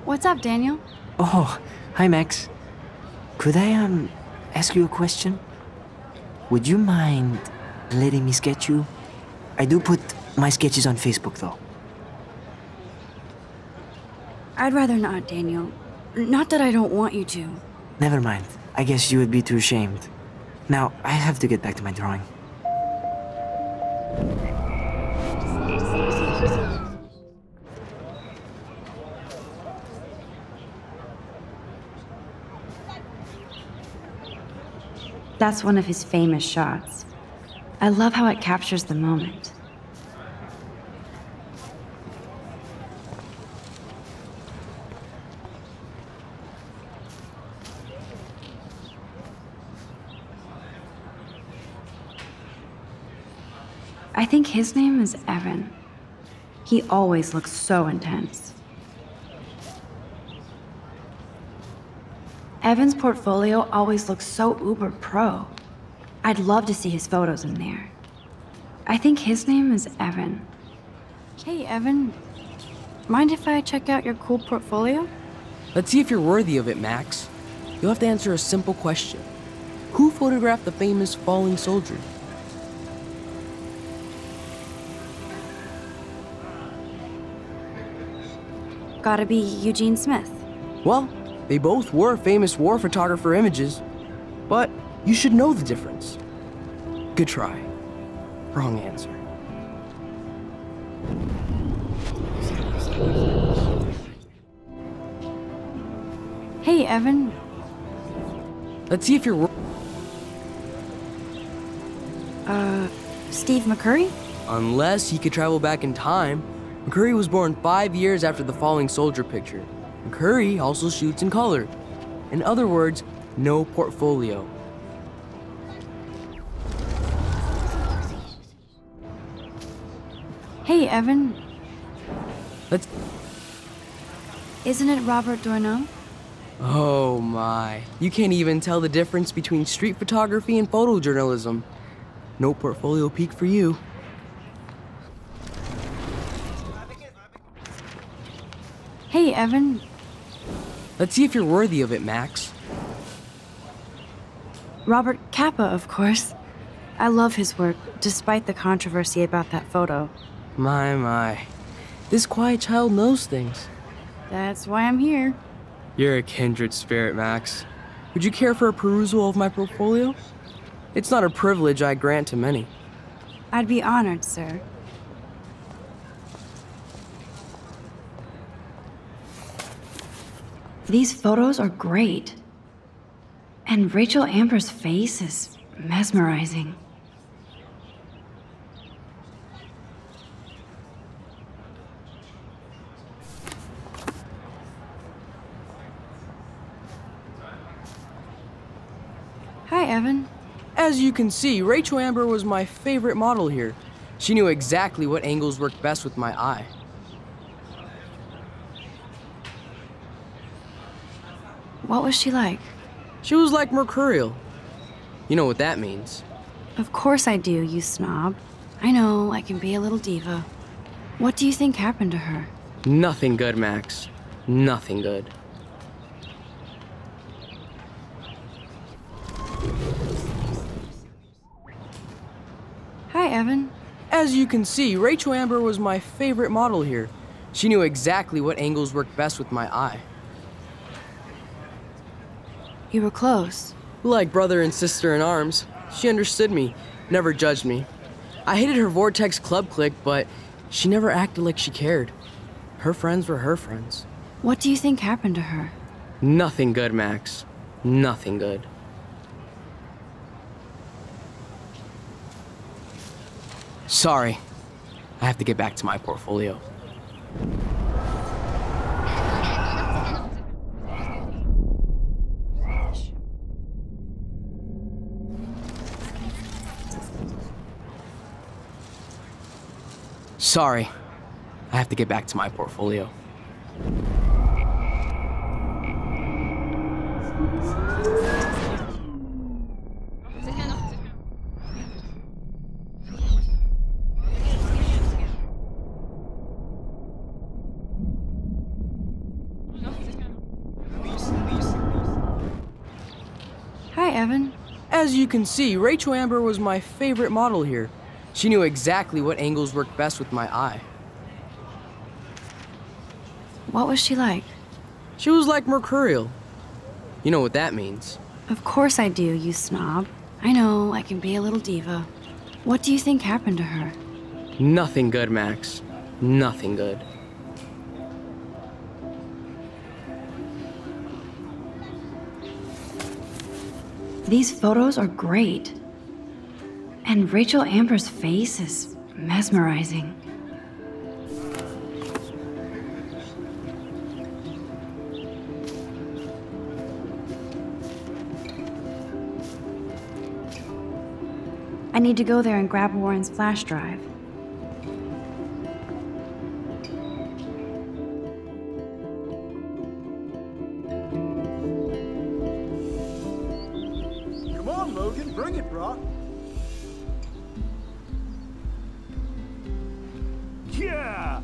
What's up, Daniel?
Oh, hi, Max. Could I, ask you a question? Would you mind letting me sketch you? I do put my sketches on Facebook, though.
I'd rather not, Daniel. Not that I don't want you to.
Never mind. I guess you would be too ashamed. Now, I have to get back to my drawing.
That's one of his famous shots. I love how it captures the moment. I think his name is Evan. He always looks so intense. Evan's portfolio always looks so uber pro. I'd love to see his photos in there. I think his name is Evan. Hey, Evan. Mind if I check out your cool portfolio?
Let's see if you're worthy of it, Max. You'll have to answer a simple question. Who photographed the famous falling soldier?
Gotta be Eugene Smith.
Well, they both were famous war photographer images, but you should know the difference. Good try. Wrong answer.
Hey, Evan.
Let's see if you're
Steve McCurry?
Unless he could travel back in time. McCurry was born 5 years after the falling soldier picture. McCurry also shoots in color. In other words, no portfolio.
Hey, Evan.
Let's...
Isn't it Robert Dontnod?
Oh my. You can't even tell the difference between street photography and photojournalism. No portfolio peak for you.
Hey, Evan.
Let's see if you're worthy of it, Max.
Robert Capa, of course. I love his work, despite the controversy about that photo.
My. This quiet child knows things.
That's why I'm here.
You're a kindred spirit, Max. Would you care for a perusal of my portfolio? It's not a privilege I grant to many.
I'd be honored, sir. These photos are great. And Rachel Amber's face is mesmerizing. Hi, Evan.
As you can see, Rachel Amber was my favorite model here. She knew exactly what angles worked best with my eye.
What was she like?
She was like mercurial. You know what that means.
Of course I do, you snob. I know, I can be a little diva. What do you think happened to her?
Nothing good, Max. Nothing good.
Hi, Evan.
As you can see, Rachel Amber was my favorite model here. She knew exactly what angles worked best with my eye.
You were close.
Like brother and sister in arms. She understood me, never judged me. I hated her Vortex Club clique, but she never acted like she cared. Her friends were her friends.
What do you think happened to her?
Nothing good, Max. Nothing good. Sorry. I have to get back to my portfolio. Sorry. I have to get back to my portfolio.
Hi, Evan.
As you can see, Rachel Amber was my favorite model here. She knew exactly what angles worked best with my eye.
What was she like?
She was like mercurial. You know what that means.
Of course I do, you snob. I know, I can be a little diva. What do you think happened to her?
Nothing good, Max. Nothing good.
These photos are great. And Rachel Amber's face is mesmerizing. I need to go there and grab Warren's flash drive.
Come on, Logan, bring it, bro.
Yeah!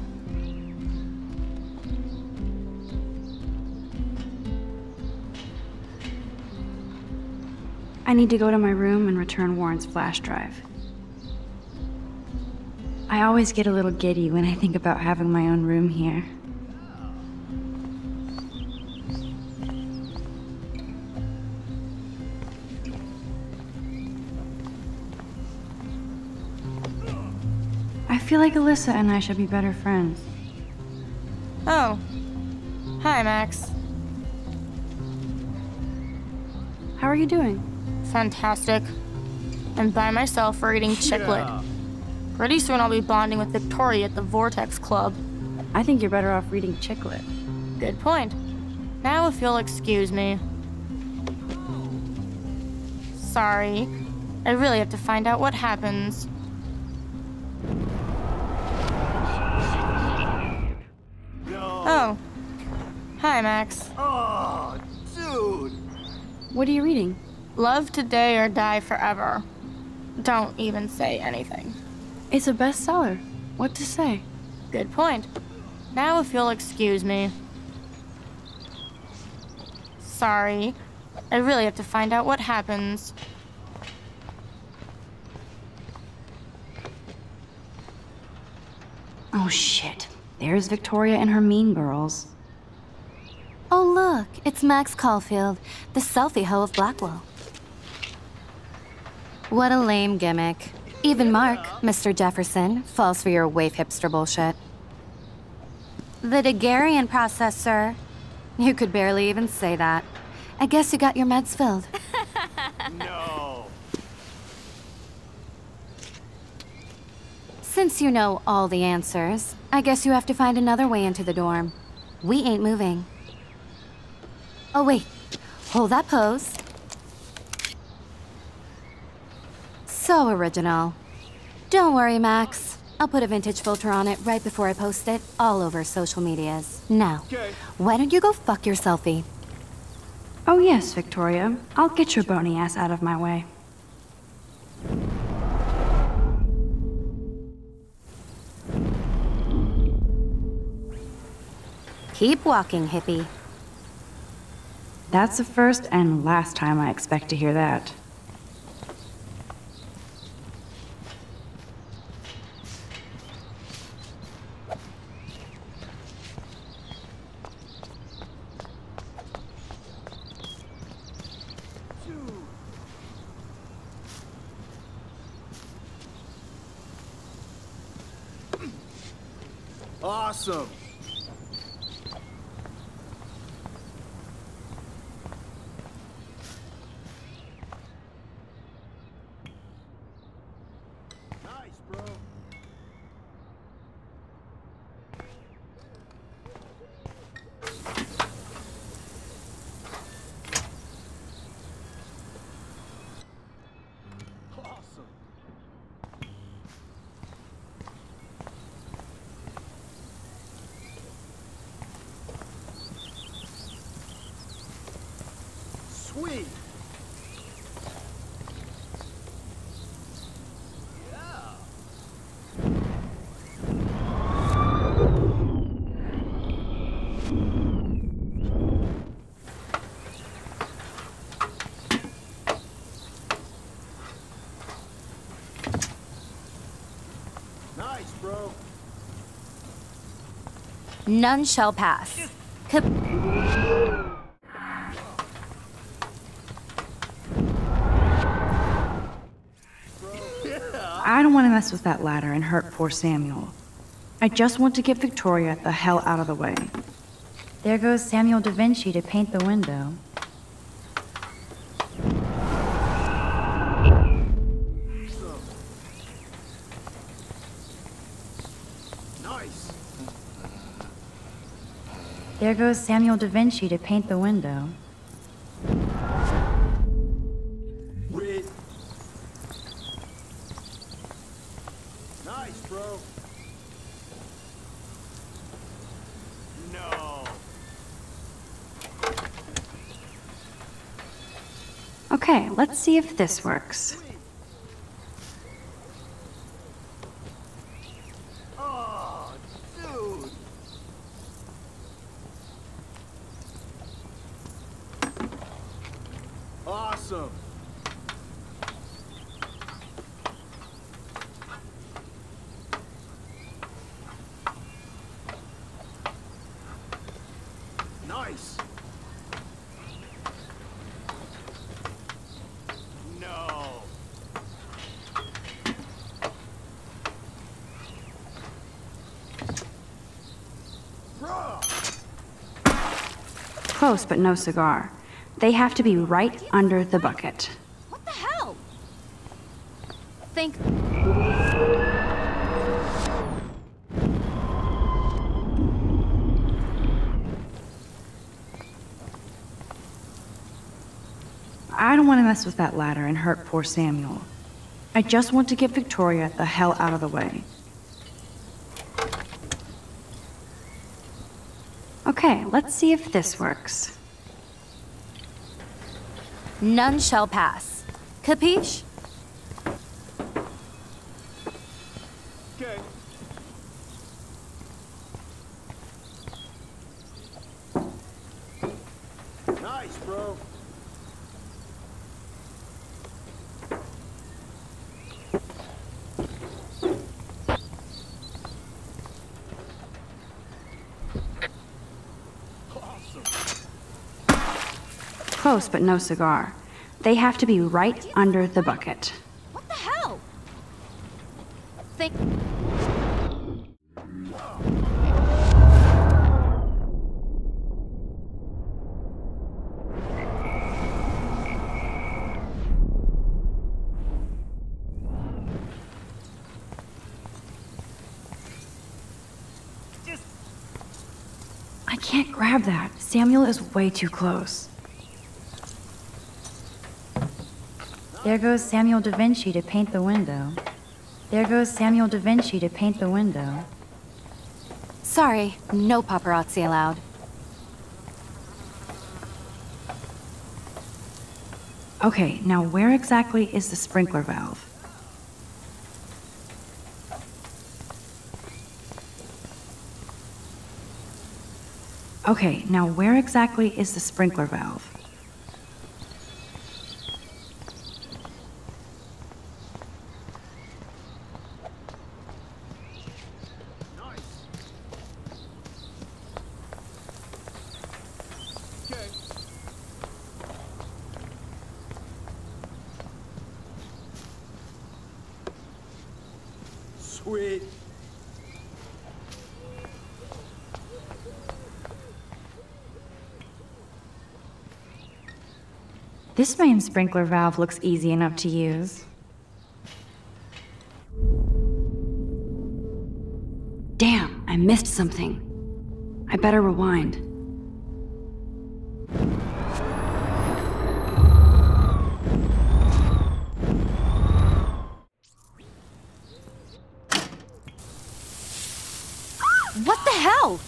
I need to go to my room and return Warren's flash drive. I always get a little giddy when I think about having my own room here. I feel like Alyssa and I should be better friends.
Oh. Hi, Max.
How are you doing?
Fantastic. I'm by myself reading Chicklet. Pretty soon I'll be bonding with Victoria at the Vortex Club.
I think you're better off reading Chicklet.
Good point. Now if you'll excuse me. Sorry. I really have to find out what happens. Oh. Hi, Max.
Oh, dude.
What are you reading?
Love Today or Die Forever. Don't even say anything.
It's a bestseller. What to say?
Good point. Now if you'll excuse me. Sorry. I really have to find out what happens.
Oh shit. There's Victoria and her mean girls.
Oh look, it's Max Caulfield, the selfie hoe of Blackwell. What a lame gimmick. Even Mark, Mr. Jefferson, falls for your waif hipster bullshit. The Daguerrean process, sir. You could barely even say that. I guess you got your meds filled.
No.
Since you know all the answers, I guess you have to find another way into the dorm. We ain't moving. Oh wait, hold that pose. So original. Don't worry, Max. I'll put a vintage filter on it right before I post it all over social medias. Now, why don't you go fuck your selfie?
Oh yes, Victoria. I'll get your bony ass out of my way.
Keep walking, hippie.
That's the first and last time I expect to hear that.
Awesome. Nice, bro. Awesome. Sweet. Nice, bro.
None shall pass.
I don't want to mess with that ladder and hurt poor Samuel. I just want to get Victoria the hell out of the way. There goes Samuel da Vinci to paint the window.
Nice.
There goes Samuel da Vinci to paint the window.
Wait. Nice, bro. No.
Okay, let's see if this works.
Oh, dude. Awesome.
Close, but no cigar. They have to be right under the bucket.
What the hell? Think.
I don't want to mess with that ladder and hurt poor Samuel. I just want to get Victoria the hell out of the way. Okay, let's see if this works.
None shall pass. Capiche?
Okay. Nice, bro.
Close, but no cigar. They have to be right under the bucket.
What the hell? Think.
I can't grab that. Samuel is way too close. There goes Samuel da Vinci to paint the window. There goes Samuel da Vinci to paint the window.
Sorry, no paparazzi allowed.
Okay, now where exactly is the sprinkler valve? Okay, now where exactly is the sprinkler valve?
Sweet.
This main sprinkler valve looks easy enough to use. Damn, I missed something. I better rewind.
What the hell?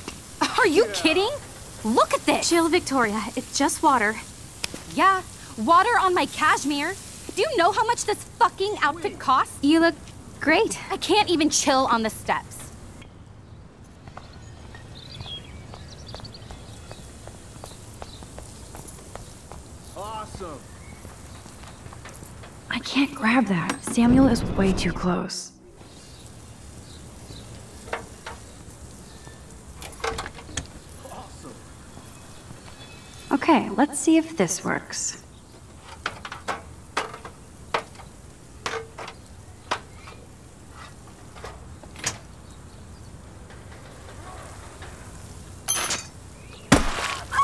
Are you kidding? Look at this!
Chill, Victoria. It's just water.
Yeah, water on my cashmere. Do you know how much this fucking outfit costs?
You look great.
I can't even chill on the steps.
Awesome.
I can't grab that. Samuel is way too close. Okay, let's see if this works.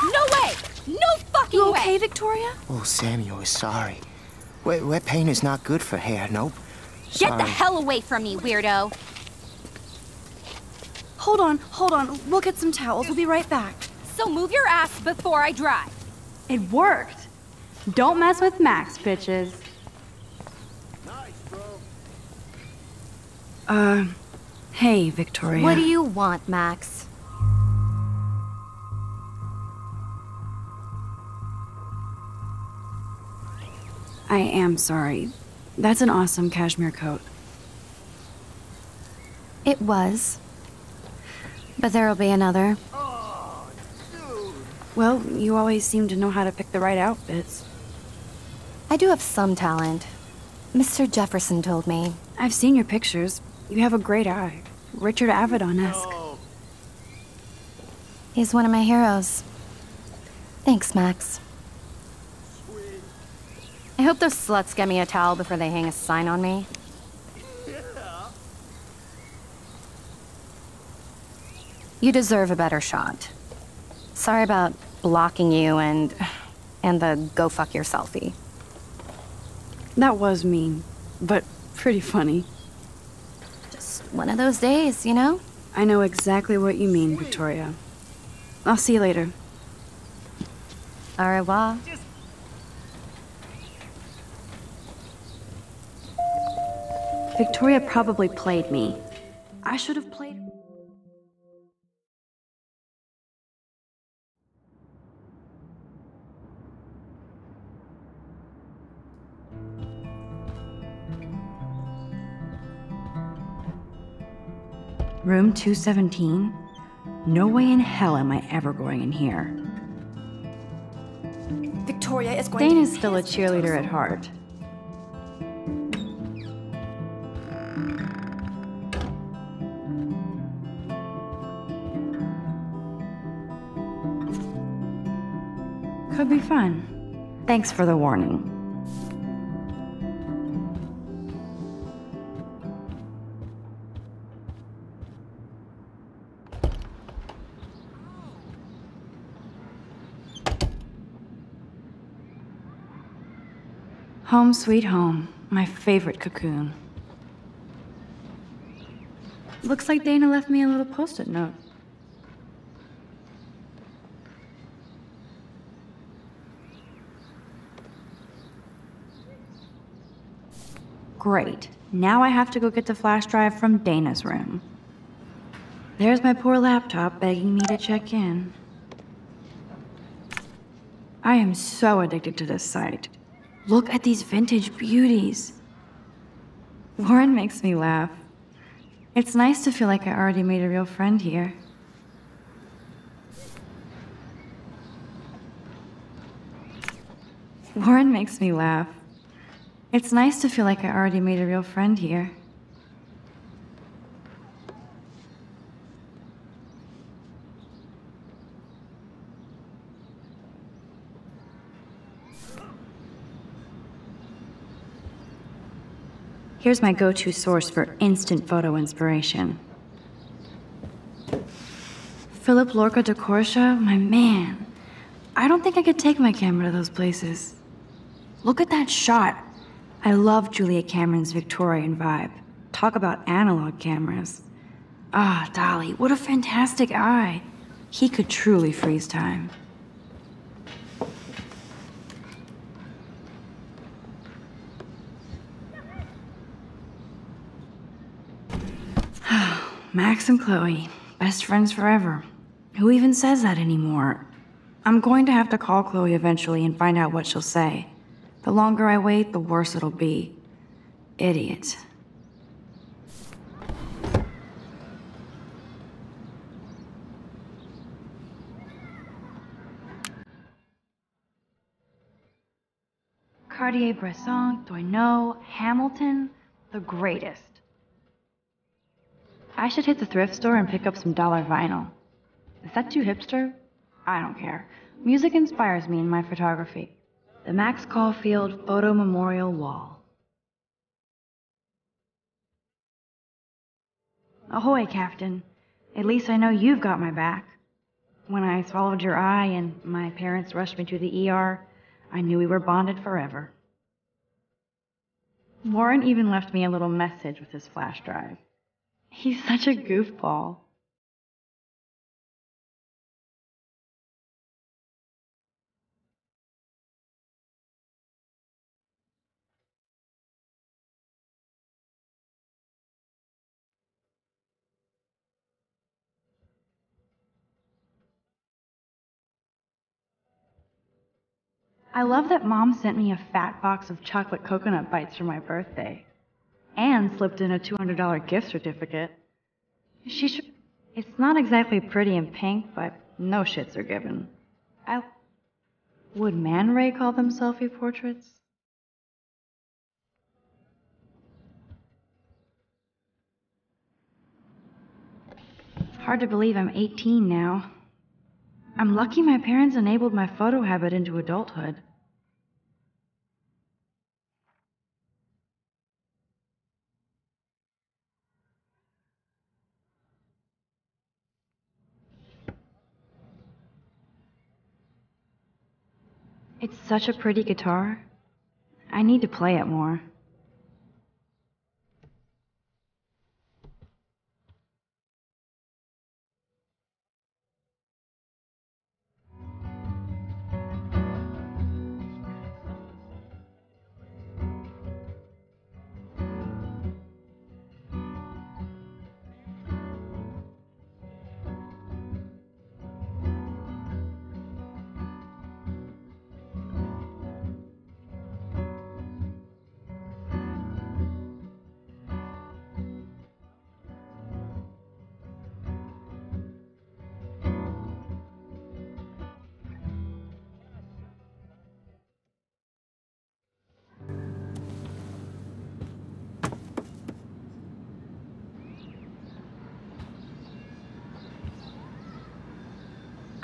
No way! No fucking
You
way!
okay, Victoria?
Oh, Samuel is sorry. Wet paint is not good for hair, nope.
Get the hell away from me, weirdo!
Hold on. We'll get some towels. We'll be right back.
So move your ass before I drive.
It worked. Don't mess with Max, bitches.
Nice, bro.
Hey, Victoria.
What do you want, Max?
I am sorry. That's an awesome cashmere coat.
It was. But there'll be another.
Oh, dude.
Well, you always seem to know how to pick the right outfits.
I do have some talent. Mr. Jefferson told me.
I've seen your pictures. You have a great eye. Richard Avedon-esque.
No.
He's one of my heroes. Thanks, Max.
Sweet.
I hope those sluts get me a towel before they hang a sign on me.
Yeah.
You deserve a better shot. Sorry about blocking you and the go fuck your selfie.
That was mean, but pretty funny.
Just one of those days, you know?
I know exactly what you mean, Victoria. I'll see you later.
Au revoir.
Victoria probably played me. I should have played... Room 217? No way in hell am I ever going in here.
Victoria is going
Dana's still a cheerleader at heart. Could be fun. Thanks for the warning. Home sweet home, my favorite cocoon. Looks like Dana left me a little post-it note. Great. Now I have to go get the flash drive from Dana's room. There's my poor laptop begging me to check in. I am so addicted to this site. Look at these vintage beauties. Warren makes me laugh. It's nice to feel like I already made a real friend here. Warren makes me laugh. It's nice to feel like I already made a real friend here. Here's my go-to source for instant photo inspiration. Philip Lorca de Corsia, my man. I don't think I could take my camera to those places. Look at that shot. I love Julia Cameron's Victorian vibe. Talk about analog cameras. Ah, Dolly, what a fantastic eye. He could truly freeze time. Max and Chloe, best friends forever. Who even says that anymore? I'm going to have to call Chloe eventually and find out what she'll say. The longer I wait, the worse it'll be. Idiot. Cartier-Bresson, Dontnod, Hamilton, the greatest. I should hit the thrift store and pick up some dollar vinyl. Is that too hipster? I don't care. Music inspires me in my photography. The Max Caulfield Photo Memorial Wall. Ahoy, Captain. At least I know you've got my back. When I swallowed your eye and my parents rushed me to the ER, I knew we were bonded forever. Warren even left me a little message with his flash drive. He's such a goofball. I love that Mom sent me a fat box of chocolate coconut bites for my birthday. And slipped in a $200 gift certificate. It's not exactly pretty and pink, but no shits are given. Would Man Ray call them selfie portraits? Hard to believe I'm 18 now. I'm lucky my parents enabled my photo habit into adulthood. It's such a pretty guitar. I need to play it more.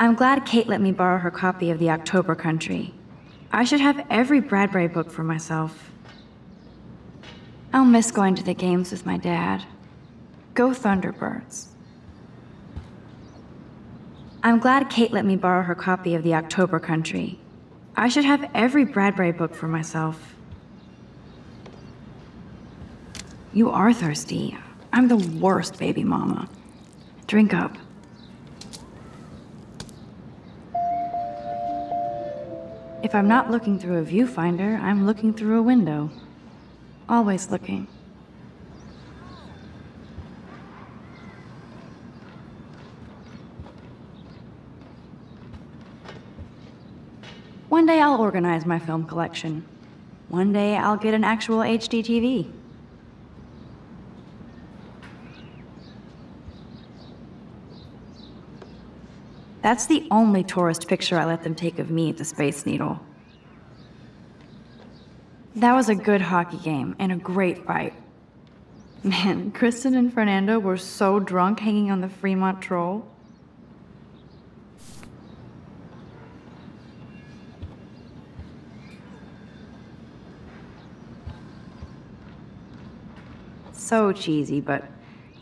I'm glad Kate let me borrow her copy of the October Country. I should have every Bradbury book for myself. I'll miss going to the games with my dad. Go Thunderbirds. I'm glad Kate let me borrow her copy of the October Country. I should have every Bradbury book for myself. You are thirsty. I'm the worst baby mama. Drink up. If I'm not looking through a viewfinder, I'm looking through a window. Always looking. One day I'll organize my film collection. One day I'll get an actual HD TV. That's the only tourist picture I let them take of me at the Space Needle. That was a good hockey game and a great fight. Man, Kristen and Fernando were so drunk hanging on the Fremont Troll. So cheesy, but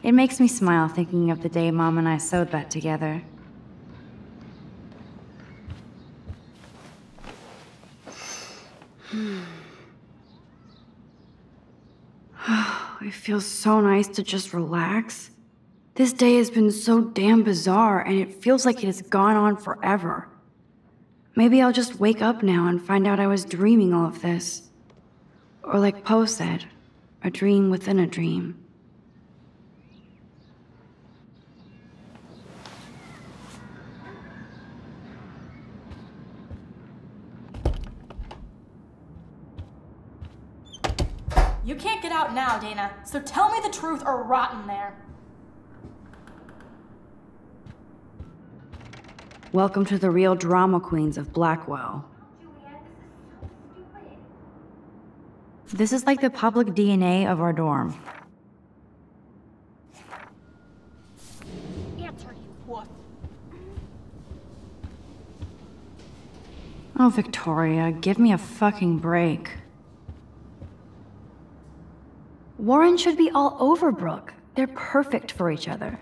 it makes me smile thinking of the day Mom and I sewed that together. It feels so nice to just relax. This day has been so damn bizarre, and it feels like it has gone on forever. Maybe I'll just wake up now and find out I was dreaming all of this. Or like Poe said, a dream within a dream.
You can't get out now, Dana, so tell me the truth or rot in there.
Welcome to the real drama queens of Blackwell. This is like the public DNA of our dorm.
Answer, you wuss.
Oh, Victoria, give me a fucking break. Warren should be all over Brooke. They're perfect for each other.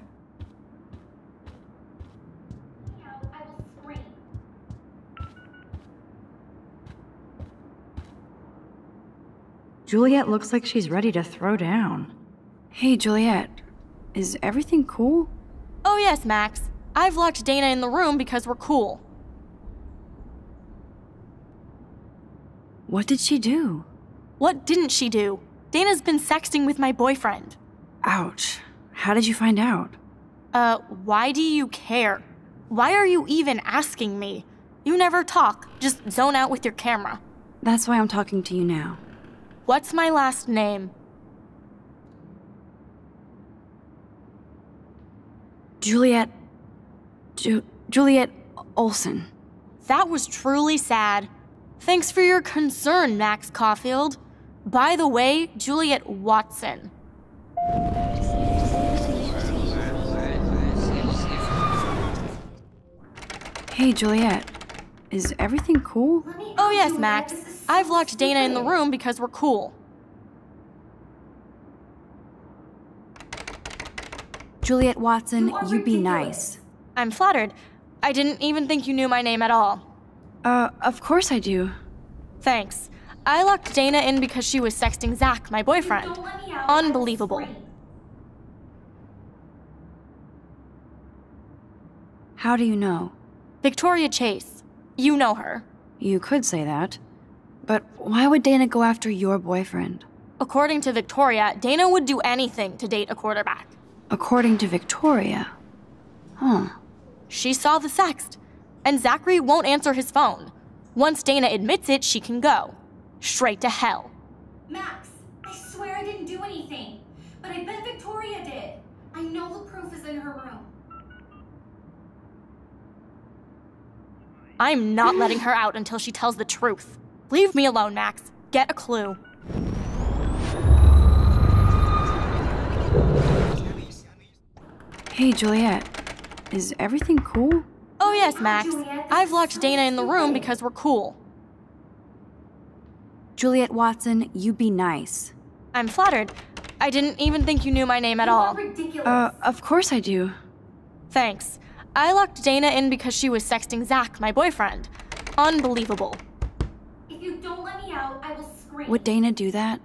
Juliet looks like she's ready to throw down. Hey, Juliet. Is everything cool?
Oh yes, Max. I've locked Dana in the room because we're cool.
What did she do?
What didn't she do? Dana's been sexting with my boyfriend.
Ouch. How did you find out?
Why do you care? Why are you even asking me? You never talk, just zone out with your camera.
That's why I'm talking to you now.
What's my last name?
Juliet Olsen.
That was truly sad. Thanks for your concern, Max Caulfield. By the way, Juliet Watson.
Hey, Juliet. Is everything cool?
Oh yes, Max. I've locked Dana in the room because we're cool.
Juliet Watson, you be nice.
I'm flattered. I didn't even think you knew my name at all.
Of course I do.
Thanks. I locked Dana in because she was sexting Zach, my boyfriend. Unbelievable.
How do you know?
Victoria Chase. You know her.
You could say that. But why would Dana go after your boyfriend?
According to Victoria, Dana would do anything to date a quarterback.
According to Victoria? Huh.
She saw the sext, and Zachary won't answer his phone. Once Dana admits it, she can go. Straight to hell.
Max, I swear I didn't do anything. But I bet Victoria did. I know the proof is in her room.
I'm not letting her out until she tells the truth. Leave me alone, Max. Get a clue.
Hey, Juliet. Is everything cool?
Oh yes, Max. I've locked Dana in the room because we're cool.
Juliet Watson, you be nice.
I'm flattered. I didn't even think you knew my name at all.
Of course I do.
Thanks. I locked Dana in because she was sexting Zach, my boyfriend. Unbelievable.
If you don't let me out, I will scream.
Would Dana do that?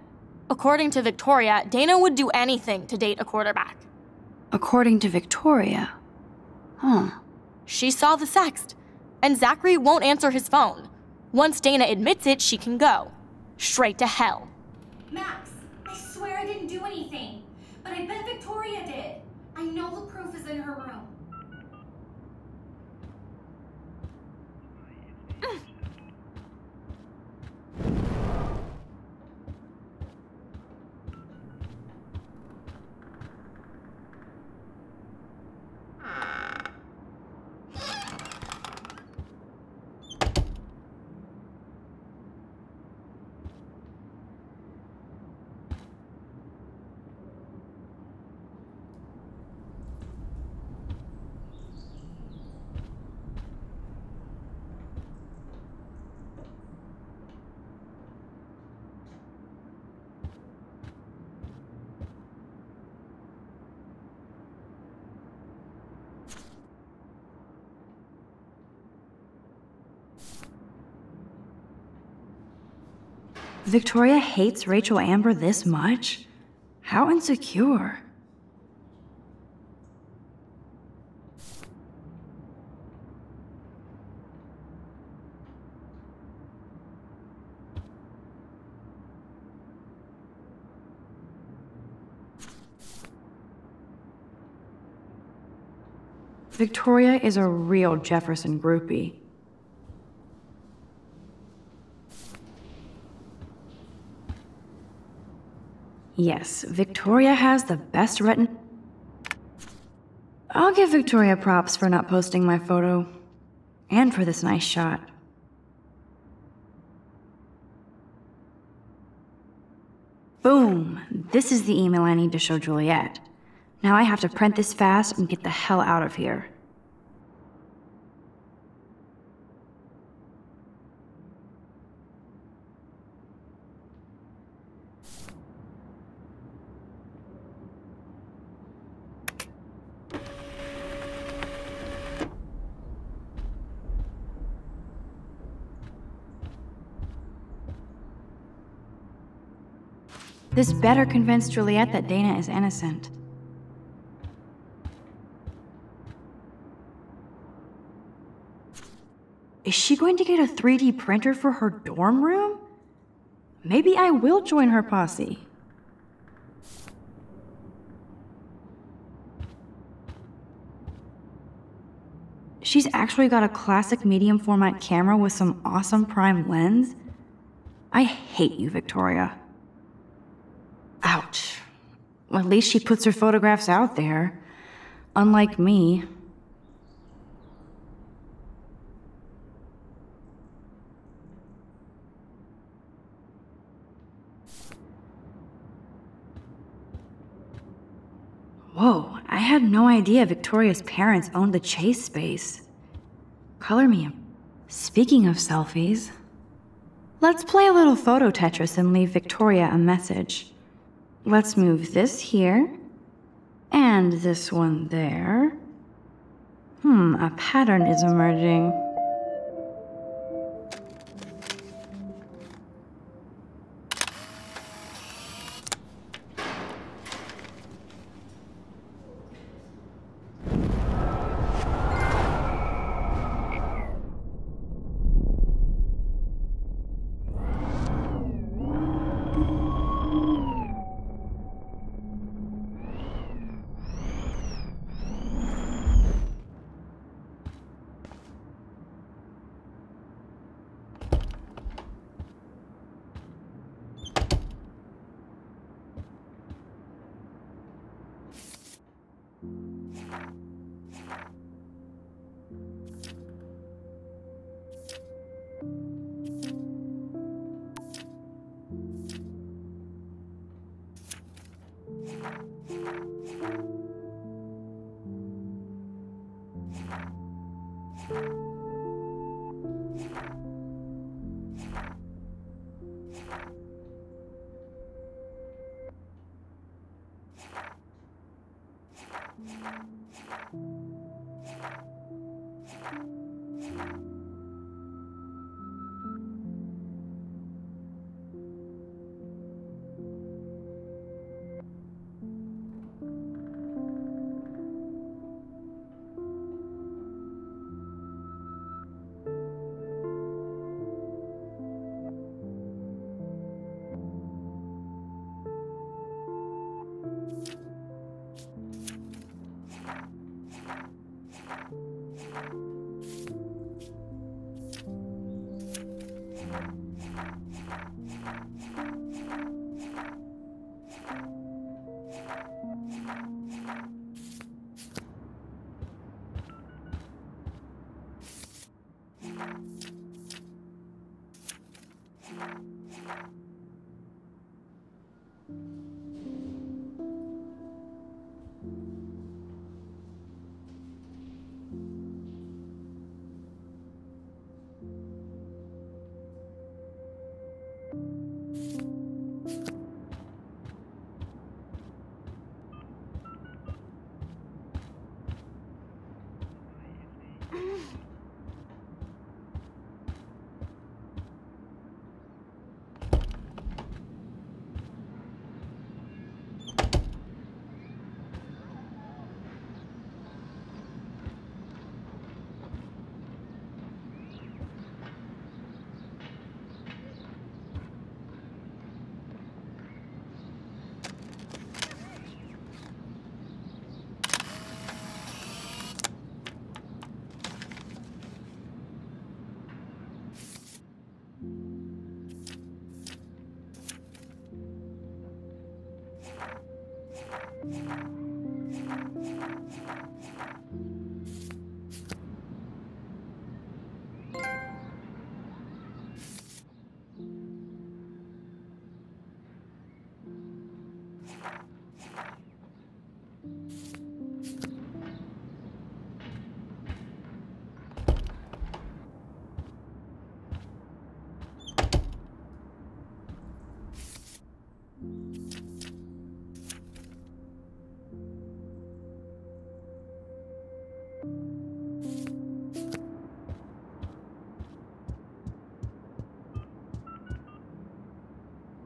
According to Victoria, Dana would do anything to date a quarterback.
According to Victoria? Huh.
She saw the sext, and Zachary won't answer his phone. Once Dana admits it, she can go. Straight to hell.
Max, I swear I didn't do anything. But I bet Victoria did. I know the proof is in her room.
Victoria hates Rachel Amber this much? How insecure. Victoria is a real Jefferson groupie. Yes, Victoria has the best I'll give Victoria props for not posting my photo. And for this nice shot. Boom! This is the email I need to show Juliet. Now I have to print this fast and get the hell out of here. This better convince Juliet that Dana is innocent. Is she going to get a 3D printer for her dorm room? Maybe I will join her posse. She's actually got a classic medium format camera with some awesome prime lens. I hate you, Victoria. Ouch. Well, at least she puts her photographs out there. Unlike me. Whoa, I had no idea Victoria's parents owned the Chase space. Color me. Speaking of selfies, let's play a little photo Tetris and leave Victoria a message. Let's move this here, and this one there. A pattern is emerging.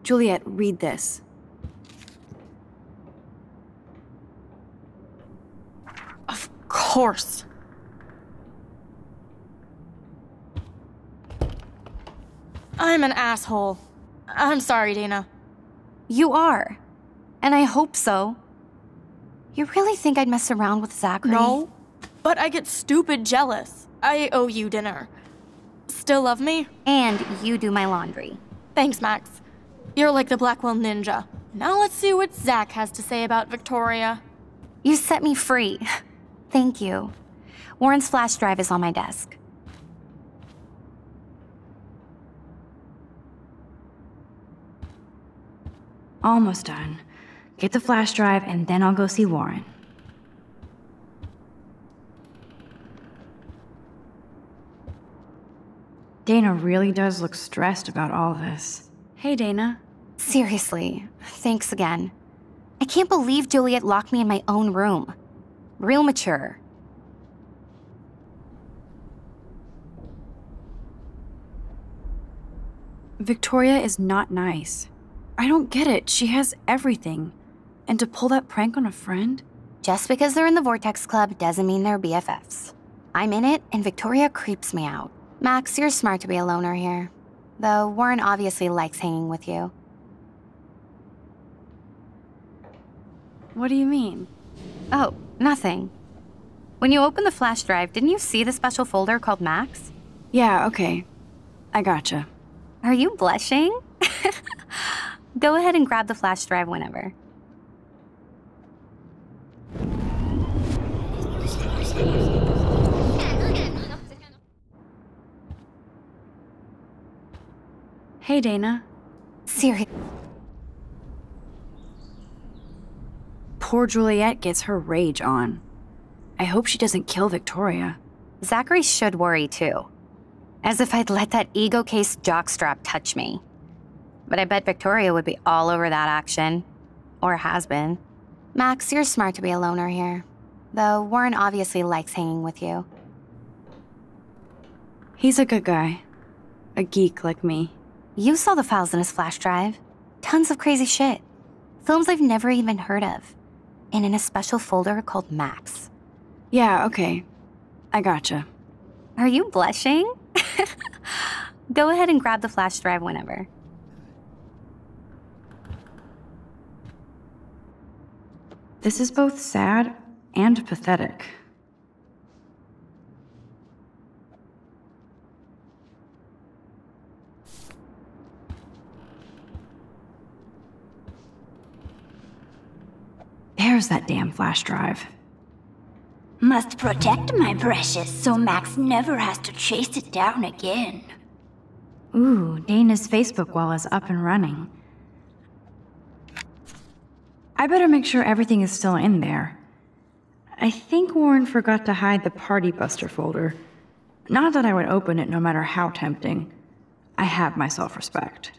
Juliet, read this.
Of course. I'm an asshole. I'm sorry, Dana.
You are. And I hope so. You really think I'd mess around with Zachary?
No, but I get stupid jealous. I owe you dinner. Still love me?
And you do my laundry.
Thanks, Max. You're like the Blackwell Ninja. Now let's see what Zach has to say about Victoria.
You set me free. Thank you. Warren's flash drive is on my desk.
Almost done. Get the flash drive and then I'll go see Warren. Dana really does look stressed about all this. Hey, Dana.
Seriously, thanks again. I can't believe Juliet locked me in my own room. Real mature.
Victoria is not nice. I don't get it. She has everything. And to pull that prank on a friend?
Just because they're in the Vortex Club doesn't mean they're BFFs. I'm in it, and Victoria creeps me out. Max, you're smart to be a loner here. Though Warren obviously likes hanging with you.
What do you mean?
Oh, nothing. When you opened the flash drive, didn't you see the special folder called Max?
Yeah, okay. I gotcha.
Are you blushing? Go ahead and grab the flash drive whenever.
Hey, Dana.
Seriously.
Poor Juliet gets her rage on. I hope she doesn't kill Victoria.
Zachary should worry too. As if I'd let that ego-cased jockstrap touch me. But I bet Victoria would be all over that action. Or has been. Max, you're smart to be a loner here. Though Warren obviously likes hanging with you.
He's a good guy. A geek like me.
You saw the files in his flash drive. Tons of crazy shit. Films I've never even heard of. And in a special folder called Max.
Yeah, okay. I gotcha.
Are you blushing? Go ahead and grab the flash drive whenever.
This is both sad and pathetic. There's that damn flash drive.
Must protect my precious so Max never has to chase it down again.
Ooh, Dana's Facebook wall is up and running. I better make sure everything is still in there. I think Warren forgot to hide the Party Buster folder. Not that I would open it no matter how tempting. I have my self-respect.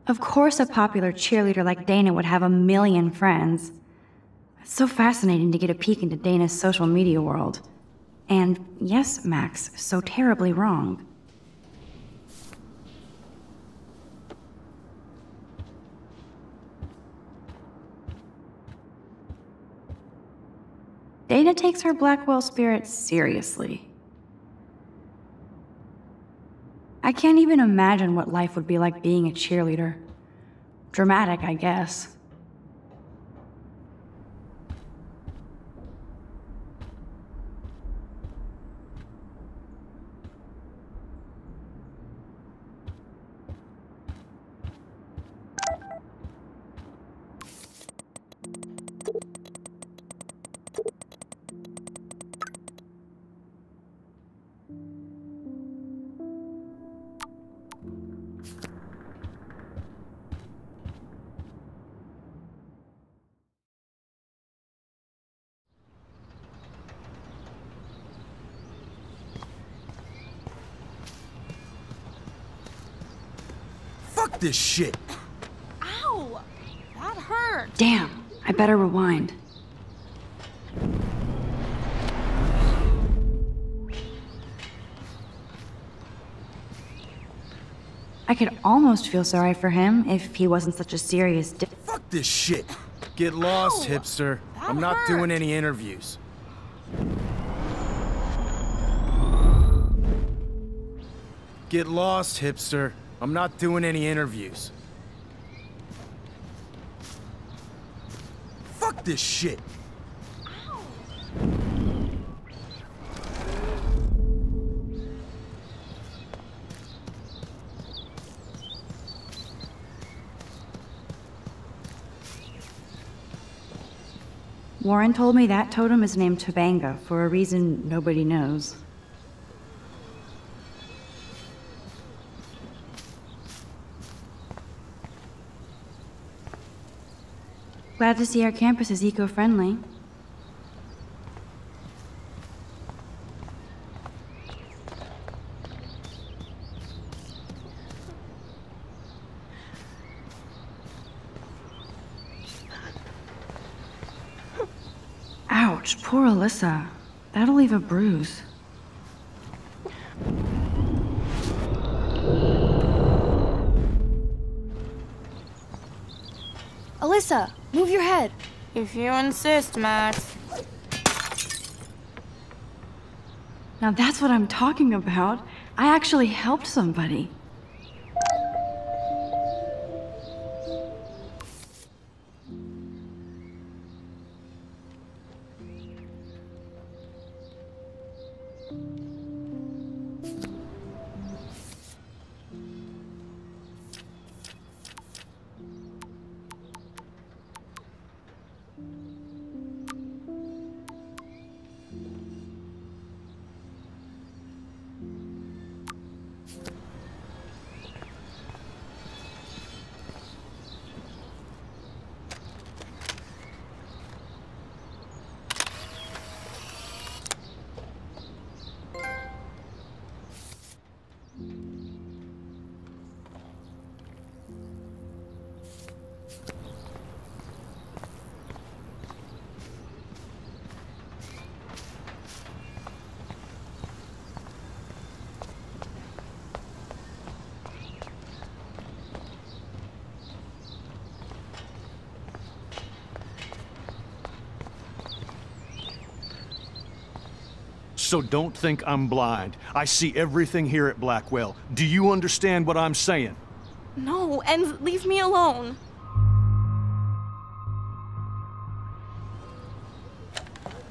Of course a popular cheerleader like Dana would have a million friends. It's so fascinating to get a peek into Dana's social media world. And yes, Max, so terribly wrong. Dana takes her Blackwell spirit seriously. I can't even imagine what life would be like being a cheerleader. Dramatic, I guess.
Fuck this shit!
Ow! That hurt!
Damn, I better rewind. I could almost feel sorry for him if he wasn't such a serious
Fuck this shit! Get lost,
Ow!
hipster.
That
I'm not
hurt.
doing any interviews. Get lost, hipster. I'm not doing any interviews. Fuck this shit!
Warren told me that totem is named Tobanga for a reason nobody knows. Glad to see our campus is eco-friendly. Ouch, poor Alyssa. That'll leave a bruise.
Alyssa, move your head.
If you insist, Max.
Now that's what I'm talking about. I actually helped somebody.
So don't think I'm blind. I see everything here at Blackwell. Do you understand what I'm saying?
No, and leave me alone.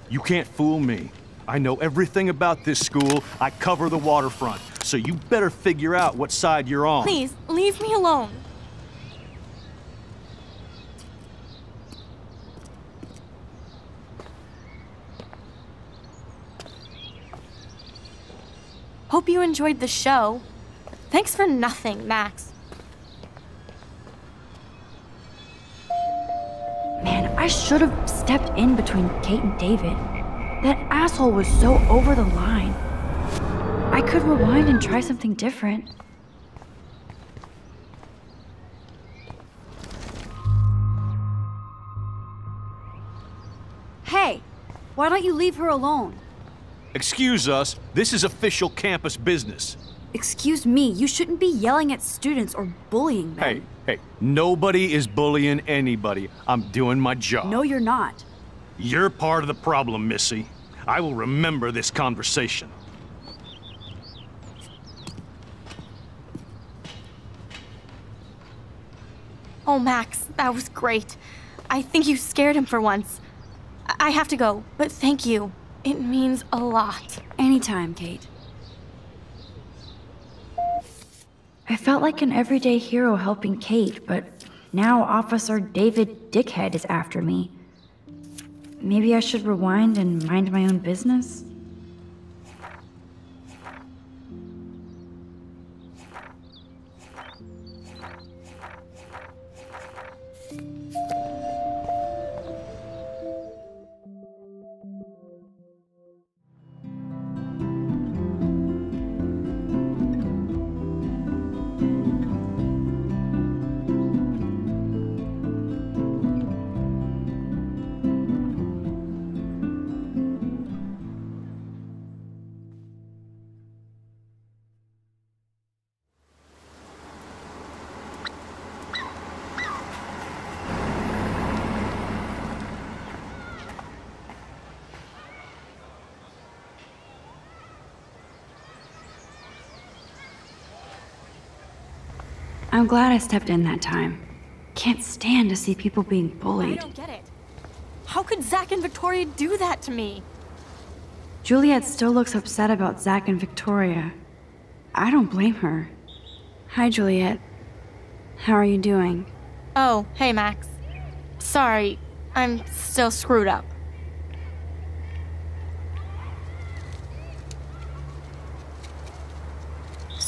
You can't fool me. I know everything about this school. I cover the waterfront. So you better figure out what side you're on.
Please, leave me alone. Hope you enjoyed the show. Thanks for nothing, Max.
Man, I should have stepped in between Kate and David. That asshole was so over the line. I could rewind and try something different.
Hey, why don't you leave her alone?
Excuse us, this is official campus business.
Excuse me, you shouldn't be yelling at students or bullying them.
Hey, nobody is bullying anybody. I'm doing my job.
No, you're not.
You're part of the problem, Missy. I will remember this conversation.
Oh, Max, that was great. I think you scared him for once. I have to go, but thank you. It means a lot.
Anytime, Kate. I felt like an everyday hero helping Kate, but now Officer David Dickhead is after me. Maybe I should rewind and mind my own business? I'm glad I stepped in that time. Can't stand to see people being bullied.
I don't get it. How could Zach and Victoria do that to me?
Juliet still looks upset about Zach and Victoria. I don't blame her. Hi, Juliet. How are you doing?
Oh, hey, Max. Sorry, I'm still screwed up.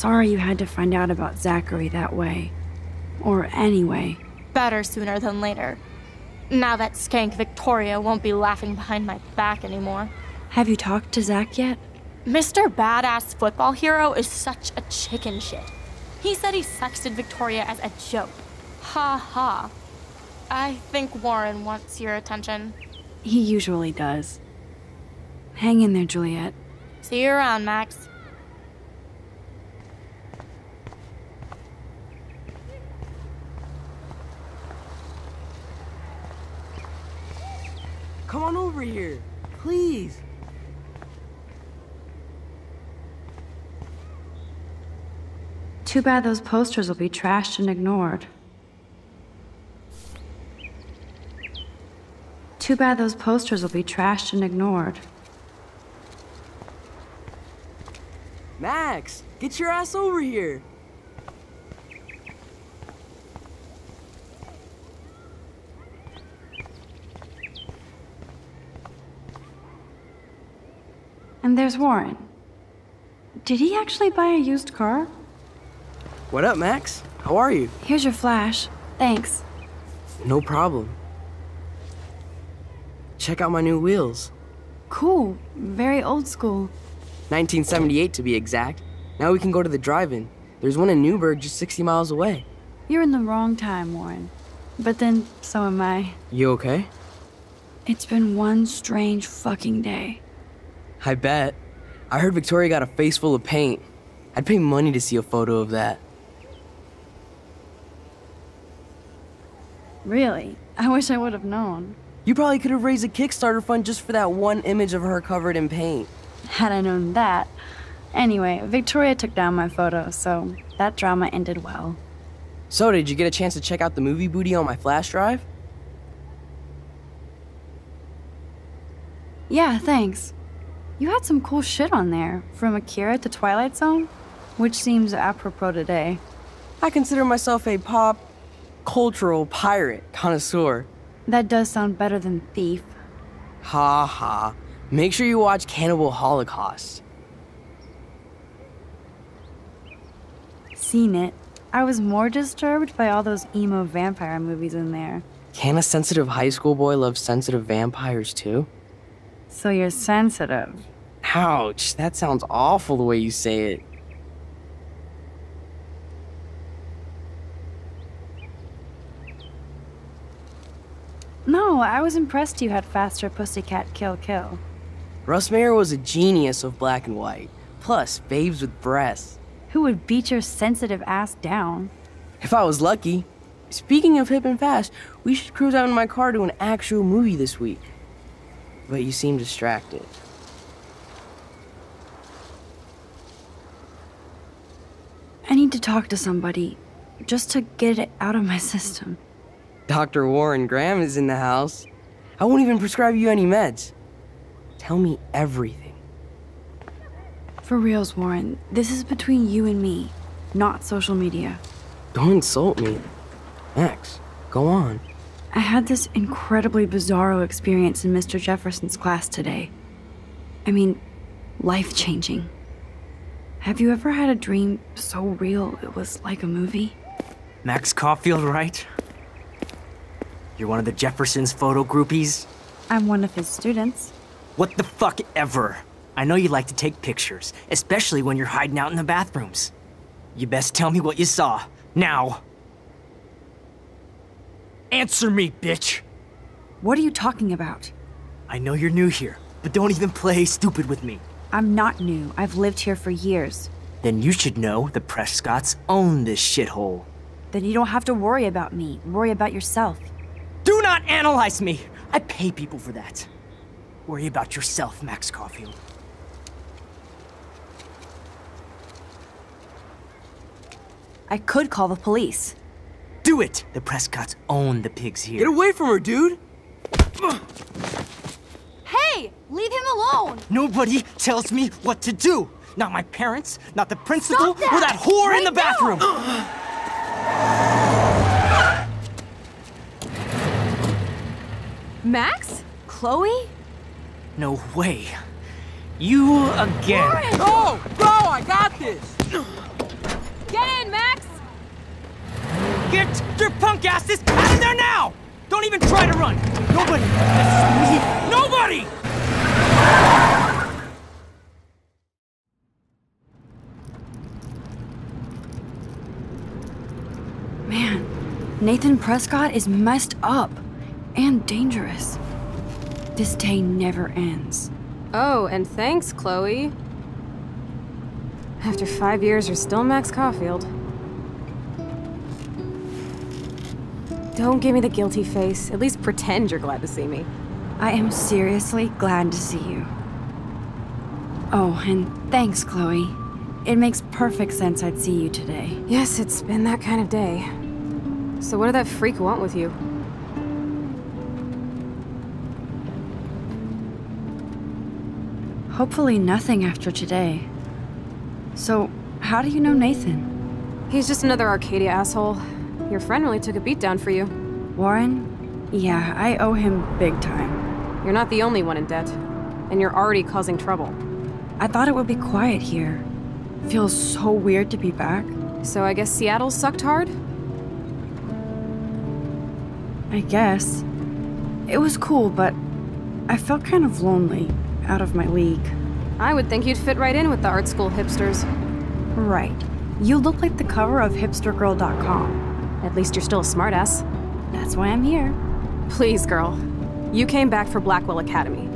Sorry you had to find out about Zachary that way. Or anyway.
Better sooner than later. Now that skank Victoria won't be laughing behind my back anymore.
Have you talked to Zach yet?
Mr. Badass Football Hero is such a chicken shit. He said he sexted Victoria as a joke. Ha ha. I think Warren wants your attention.
He usually does. Hang in there, Juliet.
See you around, Max.
Come on over here, please.
Too bad those posters will be trashed and ignored. Too bad those posters will be trashed and ignored.
Max, get your ass over here.
And there's Warren. Did he actually buy a used car?
What up, Max? How are you?
Here's your flash. Thanks.
No problem. Check out my new wheels.
Cool. Very old school.
1978 to be exact. Now we can go to the drive-in. There's one in Newburgh just 60 miles away.
You're in the wrong time, Warren. But then, so am I.
You okay?
It's been one strange fucking day.
I bet. I heard Victoria got a face full of paint. I'd pay money to see a photo of that.
Really? I wish I would have known.
You probably could have raised a Kickstarter fund just for that one image of her covered in paint.
Had I known that. Anyway, Victoria took down my photo, so that drama ended well.
So, did you get a chance to check out the movie booty on my flash drive?
Yeah, thanks. You had some cool shit on there, from Akira to Twilight Zone, which seems apropos today.
I consider myself a pop cultural pirate connoisseur.
That does sound better than thief.
Ha ha. Make sure you watch Cannibal Holocaust.
Seen it. I was more disturbed by all those emo vampire movies in there.
Can a sensitive high school boy love sensitive vampires too?
So you're sensitive.
Ouch, that sounds awful the way you say it.
No, I was impressed you had faster Pussycat Kill Kill.
Russ Meyer was a genius of black and white. Plus, babes with breasts.
Who would beat your sensitive ass down?
If I was lucky. Speaking of hip and fast, we should cruise out in my car to an actual movie this week. But you seem distracted.
I need to talk to somebody, just to get it out of my system.
Dr. Warren Graham is in the house. I won't even prescribe you any meds. Tell me everything.
For reals, Warren, this is between you and me, not social media.
Don't insult me. Max, go on.
I had this incredibly bizarro experience in Mr. Jefferson's class today. I mean, life-changing. Have you ever had a dream so real it was like a movie?
Max Caulfield, right? You're one of the Jefferson's photo groupies?
I'm one of his students.
What the fuck ever? I know you like to take pictures, especially when you're hiding out in the bathrooms. You best tell me what you saw, now. Answer me, bitch!
What are you talking about?
I know you're new here, but don't even play stupid with me.
I'm not new. I've lived here for years.
Then you should know the Prescotts own this shithole.
Then you don't have to worry about me. Worry about yourself.
Do not analyze me! I pay people for that. Worry about yourself, Max Caulfield.
I could call the police.
Do it! The Prescotts own the pigs here.
Get away from her, dude!
Hey! Leave him alone!
Nobody tells me what to do! Not my parents, not the principal,
Stop that!
or that whore
Right
in the bathroom!
Max? Chloe?
No way. You again.
Warren!
Go! Go! I got this!
Get in, Max!
Get your punk asses out of there now! Don't even try to run! Nobody! Nobody!
Man, Nathan Prescott is messed up and dangerous. This day never ends.
Oh, and thanks, Chloe. After 5 years, you're still Max Caulfield. Don't give me the guilty face. At least pretend you're glad to see me.
I am seriously glad to see you. Oh, and thanks, Chloe. It makes perfect sense I'd see you today.
Yes, it's been that kind of day. So what did that freak want with you?
Hopefully nothing after today. So, how do you know Nathan?
He's just another Arcadia asshole. Your friend really took a beat down for you.
Warren? Yeah, I owe him big time.
You're not the only one in debt. And you're already causing trouble.
I thought it would be quiet here. Feels so weird to be back.
So I guess Seattle sucked hard?
I guess. It was cool, but I felt kind of lonely, out of my league.
I would think you'd fit right in with the art school hipsters.
Right. You look like the cover of hipstergirl.com.
At least you're still a smartass.
That's why I'm here.
Please, girl. You came back for Blackwell Academy.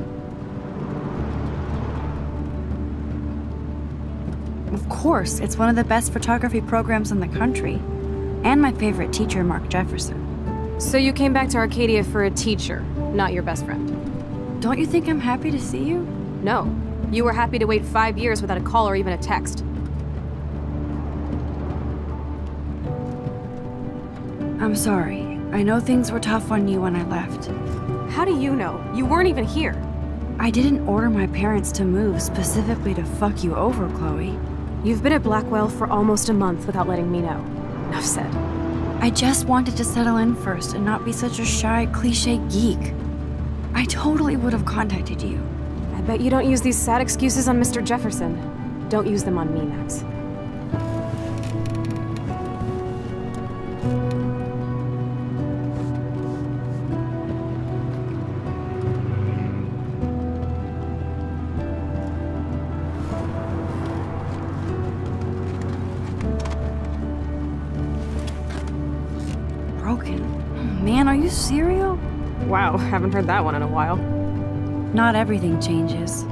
Of course, it's one of the best photography programs in the country. And my favorite teacher, Mark Jefferson.
So you came back to Arcadia for a teacher, not your best friend.
Don't you think I'm happy to see you?
No. You were happy to wait 5 years without a call or even a text.
I'm sorry. I know things were tough on you when I left.
How do you know? You weren't even here.
I didn't order my parents to move specifically to fuck you over, Chloe.
You've been at Blackwell for almost a month without letting me know. Enough said.
I just wanted to settle in first and not be such a shy, cliche geek. I totally would have contacted you.
I bet you don't use these sad excuses on Mr. Jefferson. Don't use them on me, Max.
Man, are you serial?
Wow, haven't heard that one in a while.
Not everything changes.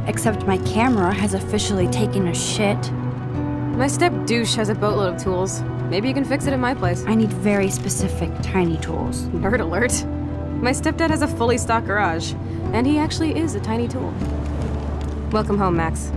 Except my camera has officially taken a shit.
My step-douche has a boatload of tools. Maybe you can fix it at my place.
I need very specific, tiny tools.
Nerd alert. My stepdad has a fully stocked garage, and he actually is a tiny tool. Welcome home, Max.